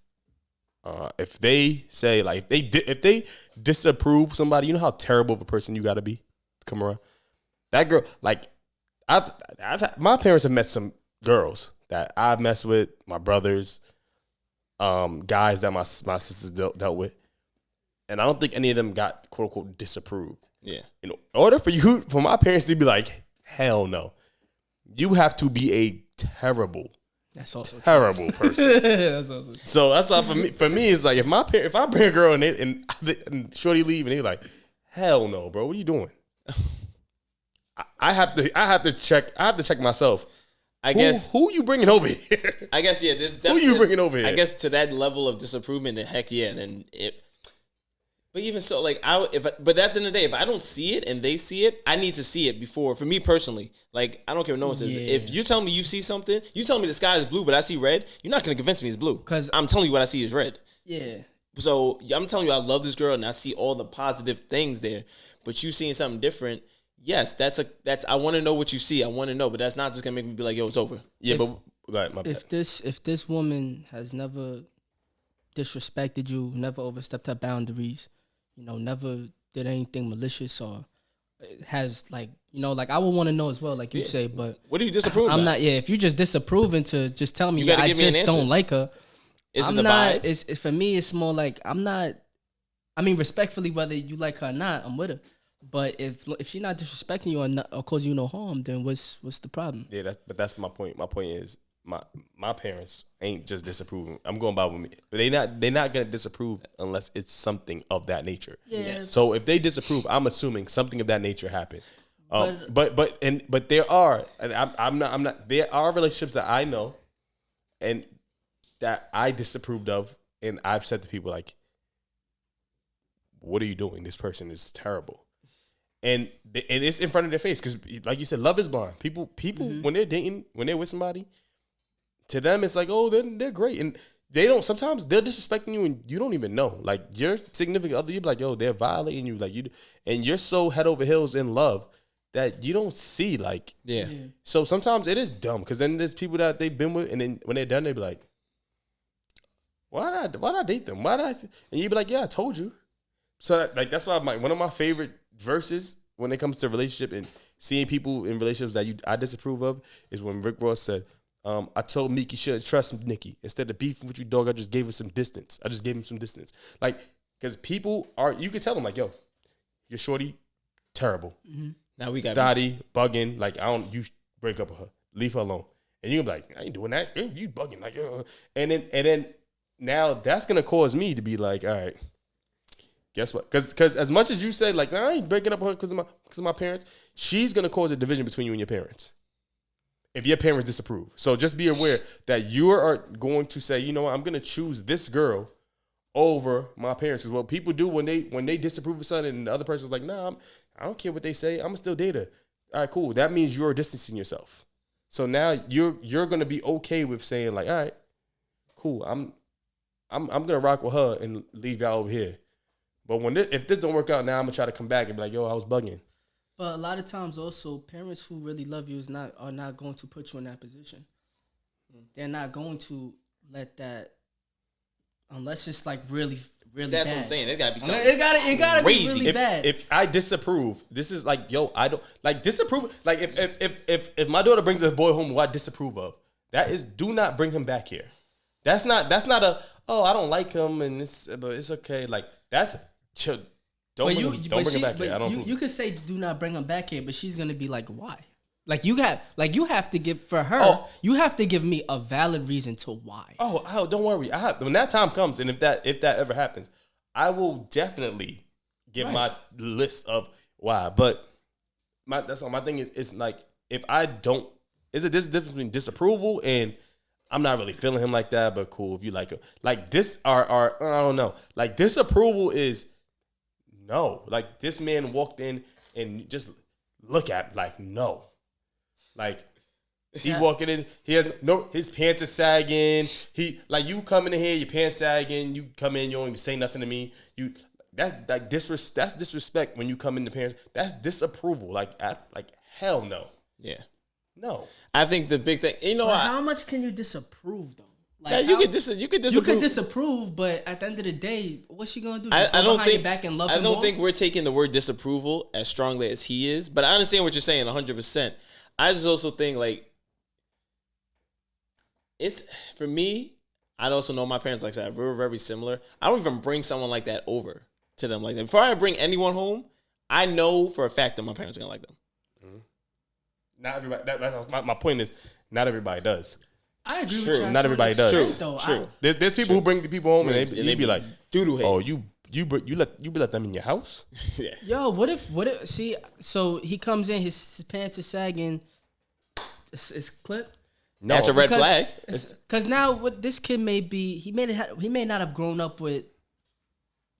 If they say like if they disapprove somebody, you know how terrible of a person you got to be to come around. That girl, like my parents have met some girls that I've messed with, my brothers, guys that my sisters dealt with, and I don't think any of them got quote unquote disapproved. Yeah. In order for my parents to be like, hell no, you have to be a terrible person. That's also true. So that's why for me it's like if I bring a girl and shorty leave and they like, hell no, bro, what are you doing? I have to check myself. I guess who you bringing over here? I guess yeah. This who you bringing over here? I guess to that level of disapproval, then heck yeah, then it. But even so, like but at the end of the day, if I don't see it and they see it, I need to see it before. For me personally, like I don't care what no one says. Yeah. If you tell me you see something, you tell me the sky is blue, but I see red. You're not gonna convince me it's blue because I'm telling you what I see is red. Yeah. So I'm telling you I love this girl and I see all the positive things there, but you seeing something different. Yes, that's I want to know what you see. I want to know, but that's not just gonna make me be like, yo, it's over. Yeah, but go ahead, my bad. If this woman has never disrespected you, never overstepped her boundaries, never did anything malicious or has like I would want to know as well, like you say. But what do you disapprove? I'm not. Yeah, if you just disapproving to just tell me I just don't like her, I'm not. It's for me. It's more like I'm not. I mean, respectfully, whether you like her or not, I'm with her. But if she's not disrespecting you or causing you no harm, then what's the problem? Yeah, that's my point. My point is my parents ain't just disapproving. I'm going by with me. They're not gonna disapprove unless it's something of that nature. Yeah. So if they disapprove, I'm assuming something of that nature happened. But there are, and I'm not. There are relationships that I know, and that I disapproved of, and I've said to people like, "What are you doing? This person is terrible." And it's in front of their face because, like you said, love is blind. People when they're dating, when they're with somebody, to them it's like, oh, they're great, and they don't. Sometimes they're disrespecting you, and you don't even know. Like your significant other, you be like, yo, they're violating you, like and you're so head over heels in love that you don't see, like, yeah. So sometimes it is dumb because then there's people that they've been with, and then when they're done, they be like, why did I date them? And you be like, yeah, I told you. So that's why one of my favorite verses when it comes to relationship and seeing people in relationships that I disapprove of is when Rick Ross said, I told Meek you shouldn't trust Nikki. Instead of beefing with you, dog, I just gave him some distance. Like, because people you can tell them like, yo, your shorty, terrible. Mm-hmm. Now we got Dottie, bugging, like, you break up with her. Leave her alone. And you can be like, I ain't doing that. You bugging. Like, and then now that's going to cause me to be like, all right, guess what? Because as much as you say, like, I ain't breaking up with her because of my parents, she's going to cause a division between you and your parents if your parents disapprove. So just be aware that you are going to say, you know what, I'm going to choose this girl over my parents. Because what people do when they disapprove of something and the other person's like, nah, I don't care what they say. I'm going to still date her. All right, cool. That means you're distancing yourself. So now you're going to be okay with saying like, all right, cool. I'm going to rock with her and leave y'all over here. But if this don't work out, now I'm gonna try to come back and be like, yo, I was bugging. But a lot of times also, parents who really love you are not going to put you in that position. They're not going to let that, unless it's like really, really That's bad. what I'm saying. It gotta be something. It gotta be really bad. If I disapprove, this is like, yo, I don't like disapprove. Like if my daughter brings a boy home who I disapprove of, that is, do not bring him back here. That's not a, oh, I don't like him and but it's okay. Like that's. Don't bring him back here. I don't. You could say do not bring him back here, but she's gonna be like, why? Like you have to give for her. Oh. You have to give me a valid reason to why. Oh, don't worry. When that time comes, and if that ever happens, I will definitely give my list of why. But that's all. My thing is, it's like if I don't, there's a difference between disapproval and I'm not really feeling him like that. But cool, if you like him, like this, I don't know. Like disapproval is. No, like this man walked in and just look at like no, like he walking in. He has his pants are sagging. He like you coming in here, your pants sagging. You come in, you don't even say nothing to me. That's disrespect when you come in the parents. That's disapproval. Like hell no. Yeah, no. I think the big thing, how much can you disapprove though? Like, yeah, you could disapprove. You could disapprove, but at the end of the day, what's she gonna do? Just I go don't behind think your back and love I him don't more? think we're taking the word disapproval as strongly as he is, but I understand what you're saying 100%. I just also think like it's for me. I also know my parents like that. We're very similar. I don't even bring someone like that over to them like that. Before I bring anyone home, I know for a fact that my parents are gonna like them. Mm-hmm. Not everybody. That's my point is not everybody does. I agree True. with you. Not everybody does. True. There's people who bring the people home and they be like, doo-doo heads. oh, you let them in your house? Yeah. Yo, what if? See, so he comes in, his pants are sagging. It's clipped. No, That's a red flag. Because now, what this kid may be, he may not have grown up with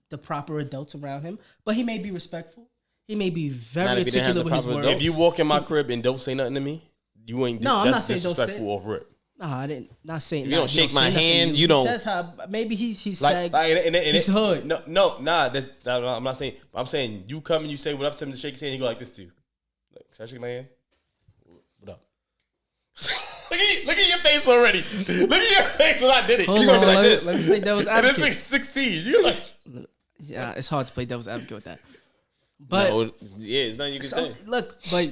the proper adults around him, but he may be respectful. He may be very Not if he didn't have articulate the with his proper words. adults. If you walk in my crib and don't say nothing to me, you ain't. No, I'm that's not saying don't say disrespectful over it. No, I didn't. Not saying. If you don't he shake my say nothing to hand, you He don't- says how maybe he's Like, sag. and He's hood. Nah. I'm not saying. I'm saying you come and you say what up to him to shake his hand. He go like this to you. Like, should I shake my hand? What up? look at your face already. Look at your face when I did it. Hold You gonna be on, like this. let me play devil's And this advocate. thing's 16. You like. Yeah, it's hard to play devil's advocate with that. But No, yeah, it's nothing you can say. look, but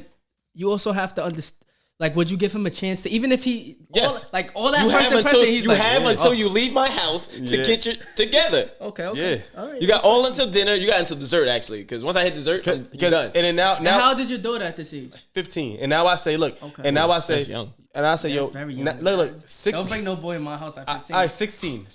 you also have to understand. Like, would you give him a chance to, even if he, Yes. all that You first have impression, until he's you like, have yeah. until you leave my house to Yeah. get you together. Okay. Yeah. All right. You got all until dinner. You got until dessert actually, because once I hit dessert, you're done. And then now How old is your daughter at this age? 15. And now I say, look. Okay. And now I say, That's young. and I say, That's yo, very young. look, 16. Don't bring no boy in my house at 15. All right, 16,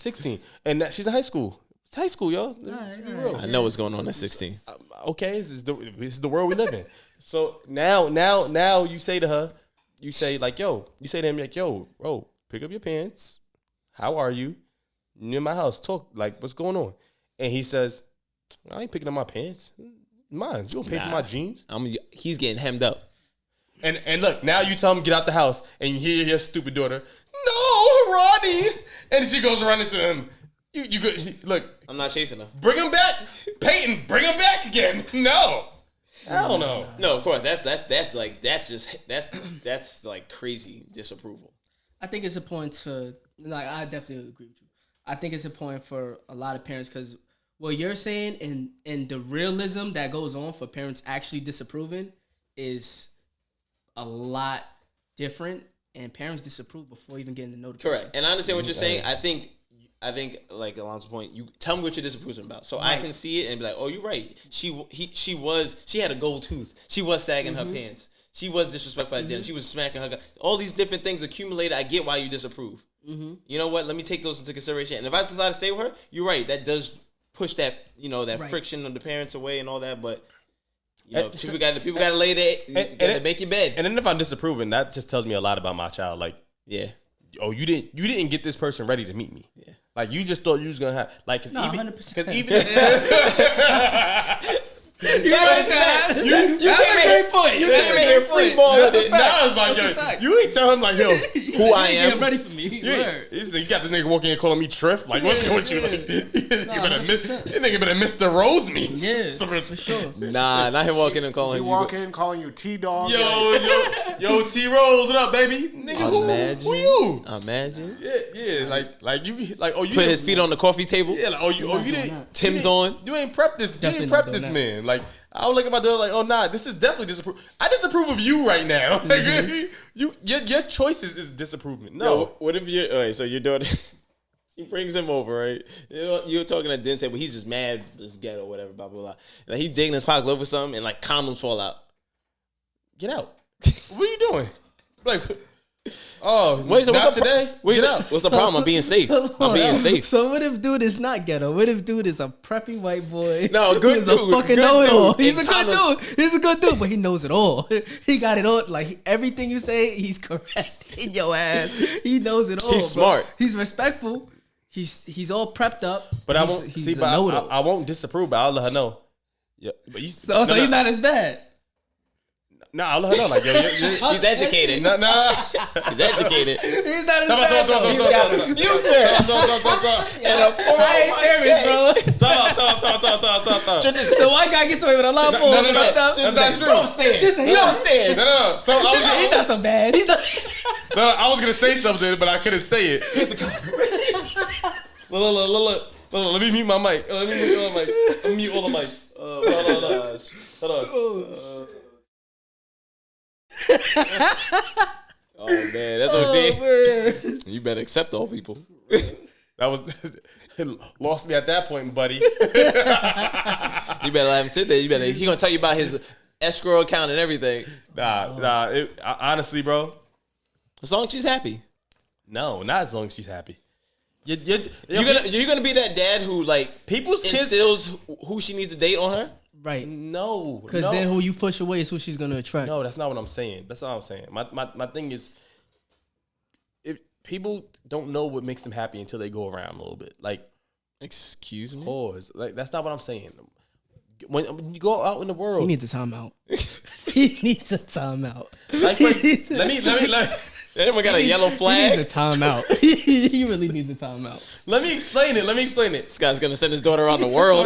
and she's in high school. It's high school, yo. Be real. I know what's going on at 16. Okay, this is the world we live in. So now you say to her, you say like, yo, you say to him like, yo, bro, pick up your pants. How are you? You're in my house. Talk like, what's going on? And he says, I ain't picking up my pants. Mine. You don't pay for my jeans. He's getting hemmed up. And look, now you tell him get out the house, and you hear your stupid daughter, no, Ronnie, and she goes running to him. You go, look. I'm not chasing her. Bring him back, Peyton. Bring him back again. No, hell no. No, of course. That's like crazy disapproval. I think it's important to, like, I definitely agree with you. I think it's important for a lot of parents because what you're saying and the realism that goes on for parents actually disapproving is a lot different, and parents disapprove before even getting to know the person. Correct. And I understand what you're saying. I think like Alonso's point, you tell me what you're disapproving about, so I can see it and be like, oh, you're right. She had a gold tooth. She was sagging her pants. She was disrespectful at dinner. She was smacking her. All these different things accumulated. I get why you disapprove. You know what? Let me take those into consideration. And if I decide to stay with her, you're right. That does push that friction of the parents away and all that. But you know, people got to lay there. You got to make your bed. And then if I'm disapproving, that just tells me a lot about my child. Like, Yeah. oh, you didn't get this person ready to meet me. Yeah. Like you just thought you was gonna have like cause No, even 100%. because even You can't make point. You can't make it free ball with it. now it's like That's a yo, fact. you ain't tell him like yo Who I am. Get ready for me. Word. You got this nigga walking in calling me Triff. Like what's going with you? Like, you better miss. 100%. This nigga better Mr. Rose me. Yeah, So for sure. Nah, not him walking and calling You you. walk in calling you T-Dog. Yo, T Rose, what up, baby? Nigga, who you? Imagine. Yeah, like you, like oh you Put his feet on the coffee table. Yeah, like you didn't. Tim's you on. You ain't prep this. Definitely you ain't not prep doing this that. man. Like I would look at my daughter like, oh nah, this is definitely disapprove. I disapprove of you right now. Like, your choices is disapprovement. No, Yo, what if you? All right, so your daughter, she brings him over, right? You're talking at dinner table. He's just mad, just ghetto or whatever, blah blah blah. And he digging his pocket over something, and like condoms fall out. get out. What are you doing? Like, oh, Wait, so not what's today. Get out. What's the problem? I'm being safe. I'm being safe. So what if dude is not ghetto? What if dude is a preppy white boy? No, good He's a dude, fucking good know-it-all. dude. He's a And good Tyler- dude. He's a good dude, but he knows it all. He got it all. Like everything you say, he's correct in your ass. He knows it all. He's bro. smart. He's respectful. He's all prepped up. But I He's- won't he's see. a But know-it-all. I won't disapprove. But I'll let her know. Yeah, but you. So he's not as bad. No, I'll let her know. Like, yo, He's educated. no. He's educated. He's not as Talk, bad. talk, though. He's got a future. And a I ain't serious, bro. The white guy gets away with a lot more. No. Stuff. That's not true. Don't stand. Just say Don't stand. No. So He's not so bad. He's not. I was gonna say something, but I couldn't say it. Look. Let me mute my mic. Let me mute all the mics. Let me mute all the mics. Hold on. Oh man, that's OD. You better accept all people. That was lost me at that point, buddy. You better let him sit there. He gonna tell you about his escrow account and everything. Nah. Honestly, bro. As long as she's happy. No, not as long as she's happy. You're gonna be that dad who like people's kids instills who she needs to date on her. Right. No. Because then who you push away is who she's going to attract. No, that's not what I'm saying. My thing is, people don't know what makes them happy until they go around a little bit. Like, excuse me? Pause. Like, that's not what I'm saying. When you go out in the world. He needs a timeout. He needs a timeout. Like, let me. Anyone got a yellow flag? He needs a timeout. He really needs a timeout. Let me explain it. This guy's gonna send his daughter around the world.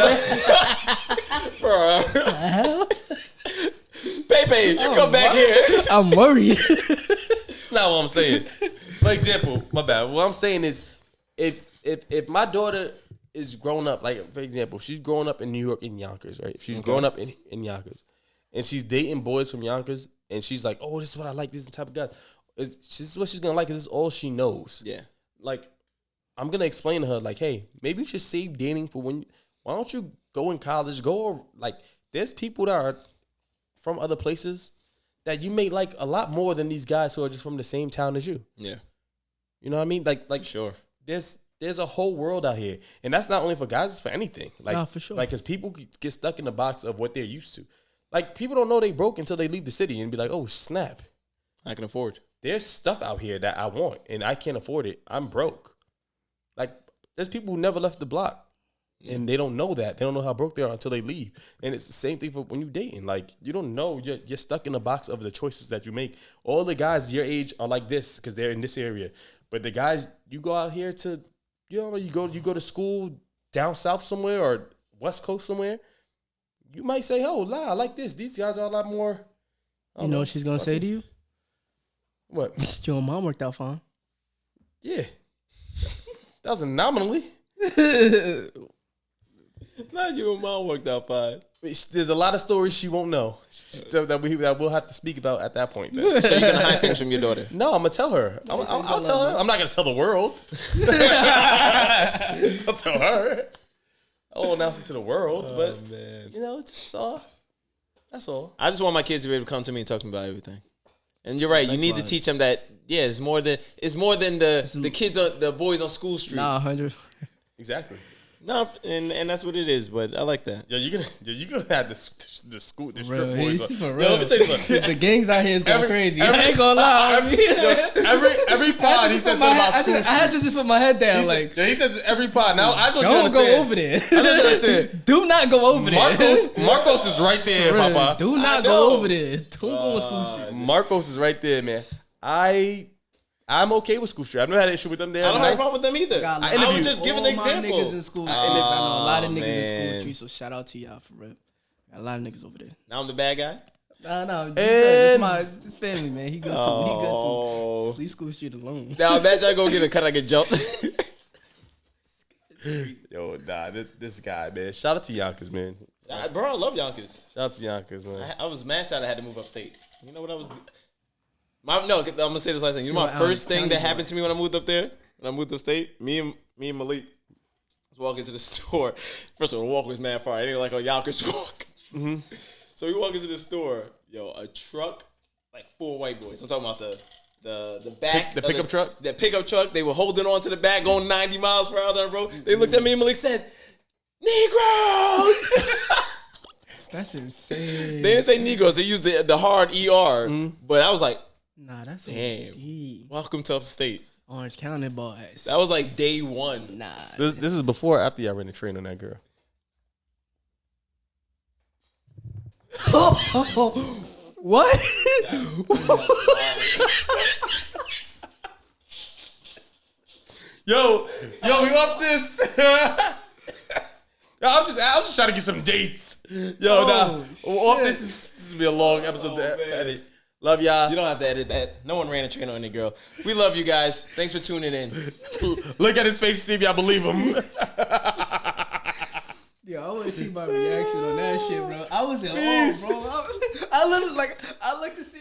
Pepe, you come back here. I'm worried. That's not what I'm saying. For example, my bad. What I'm saying is, if my daughter is grown up, like for example, she's growing up in New York in Yonkers, right? She's growing up in Yonkers, and she's dating boys from Yonkers, and she's like, "Oh, this is what I like. This is the type of guy. This is what she's gonna like. This is all she knows." Yeah. Like, I'm gonna explain to her, like, hey, maybe you should save dating for when. Why don't you go in college? There's people that are from other places that you may like a lot more than these guys who are just from the same town as you. Yeah. You know what I mean? Like sure. There's a whole world out here, and that's not only for guys; it's for anything. Like, nah, for sure. Like, because people get stuck in the box of what they're used to. Like, people don't know they broke until they leave the city and be like, "Oh, snap! I can afford." There's stuff out here that I want, and I can't afford it. I'm broke. Like, there's people who never left the block, and they don't know that. They don't know how broke they are until they leave. And it's the same thing for when you're dating. Like, you don't know. You're stuck in the box of the choices that you make. All the guys your age are like this because they're in this area. But the guys, you go out here to, you go to school down south somewhere or West Coast somewhere, you might say, "Oh, I like this. These guys are a lot more." You know what she's going to say to you? What? Your mom worked out fine. Yeah. That was nominally. Not your mom worked out fine. There's a lot of stories she won't know that we'll have to speak about at that point. Then. So you're gonna hide things from your daughter? No, I'm gonna tell her. I'll tell her. I'm not gonna tell the world. I'll tell her. I won't announce it to the world, but man. It's just all. That's all. I just want my kids to be able to come to me and talk to me about everything. And you're right. You need to teach them that. Yeah, it's more than the kids on the boys on School Street. Nah, 100. Exactly. No, and that's what it is. But I like that. Yo, you're gonna have the strip boys. For real. Yo, let me tell you something. The gangs out here is going crazy. I ain't gonna lie. Every pod he says something about School Street. I had to just put my head down. He says every pod. Now I just don't go over there. I just understand. Do not go over there. Marcos is right there, Papa. Do not go over there. Don't go on School Street. Marcos is right there, man. I'm okay with School Street. I've never had an issue with them there. I don't have a problem with them either. I was just giving an example. Niggas in School Street. I know a lot of niggas in School Street, so shout out to y'all for real. Got a lot of niggas over there. Now I'm the bad guy? No. It's family, man. He good too. Leave School Street alone. Now imagine I go get a cut, I get jumped. Yo, this guy, man. Shout out to Yonkers, man. Bro, I love Yonkers. Shout out to Yonkers, man. I was mad sad I had to move upstate. You know what I was... I'm gonna say this last thing. You know my first thing that happened to me when I moved up there? When I moved upstate? Me and Malik was walking to the store. First of all, the walk was mad far. It ain't like a Yonkers walk. Mm-hmm. So we walk into the store. Yo, a truck, like 4 white boys. I'm talking about the back. The pickup truck? The pickup truck. They were holding on to the back, going 90 miles per hour down the road. They looked at me and Malik said, "Negroes!" That's insane. They didn't say Negroes. They used the hard ER. But I was like, nah, that's damn. Welcome to upstate. Orange County boys. That was like day one. Nah. This is before or after y'all ran the train on that girl? What? Yo, we off this. I'm just trying to get some dates. Yo, off this is be a long episode to edit. Love y'all. You don't have to edit that. No one ran a train on any girl. We love you guys. Thanks for tuning in. Look at his face and see if y'all believe him. Yo, I want to see my reaction on that shit, bro. I was in awe, bro. I looked to see.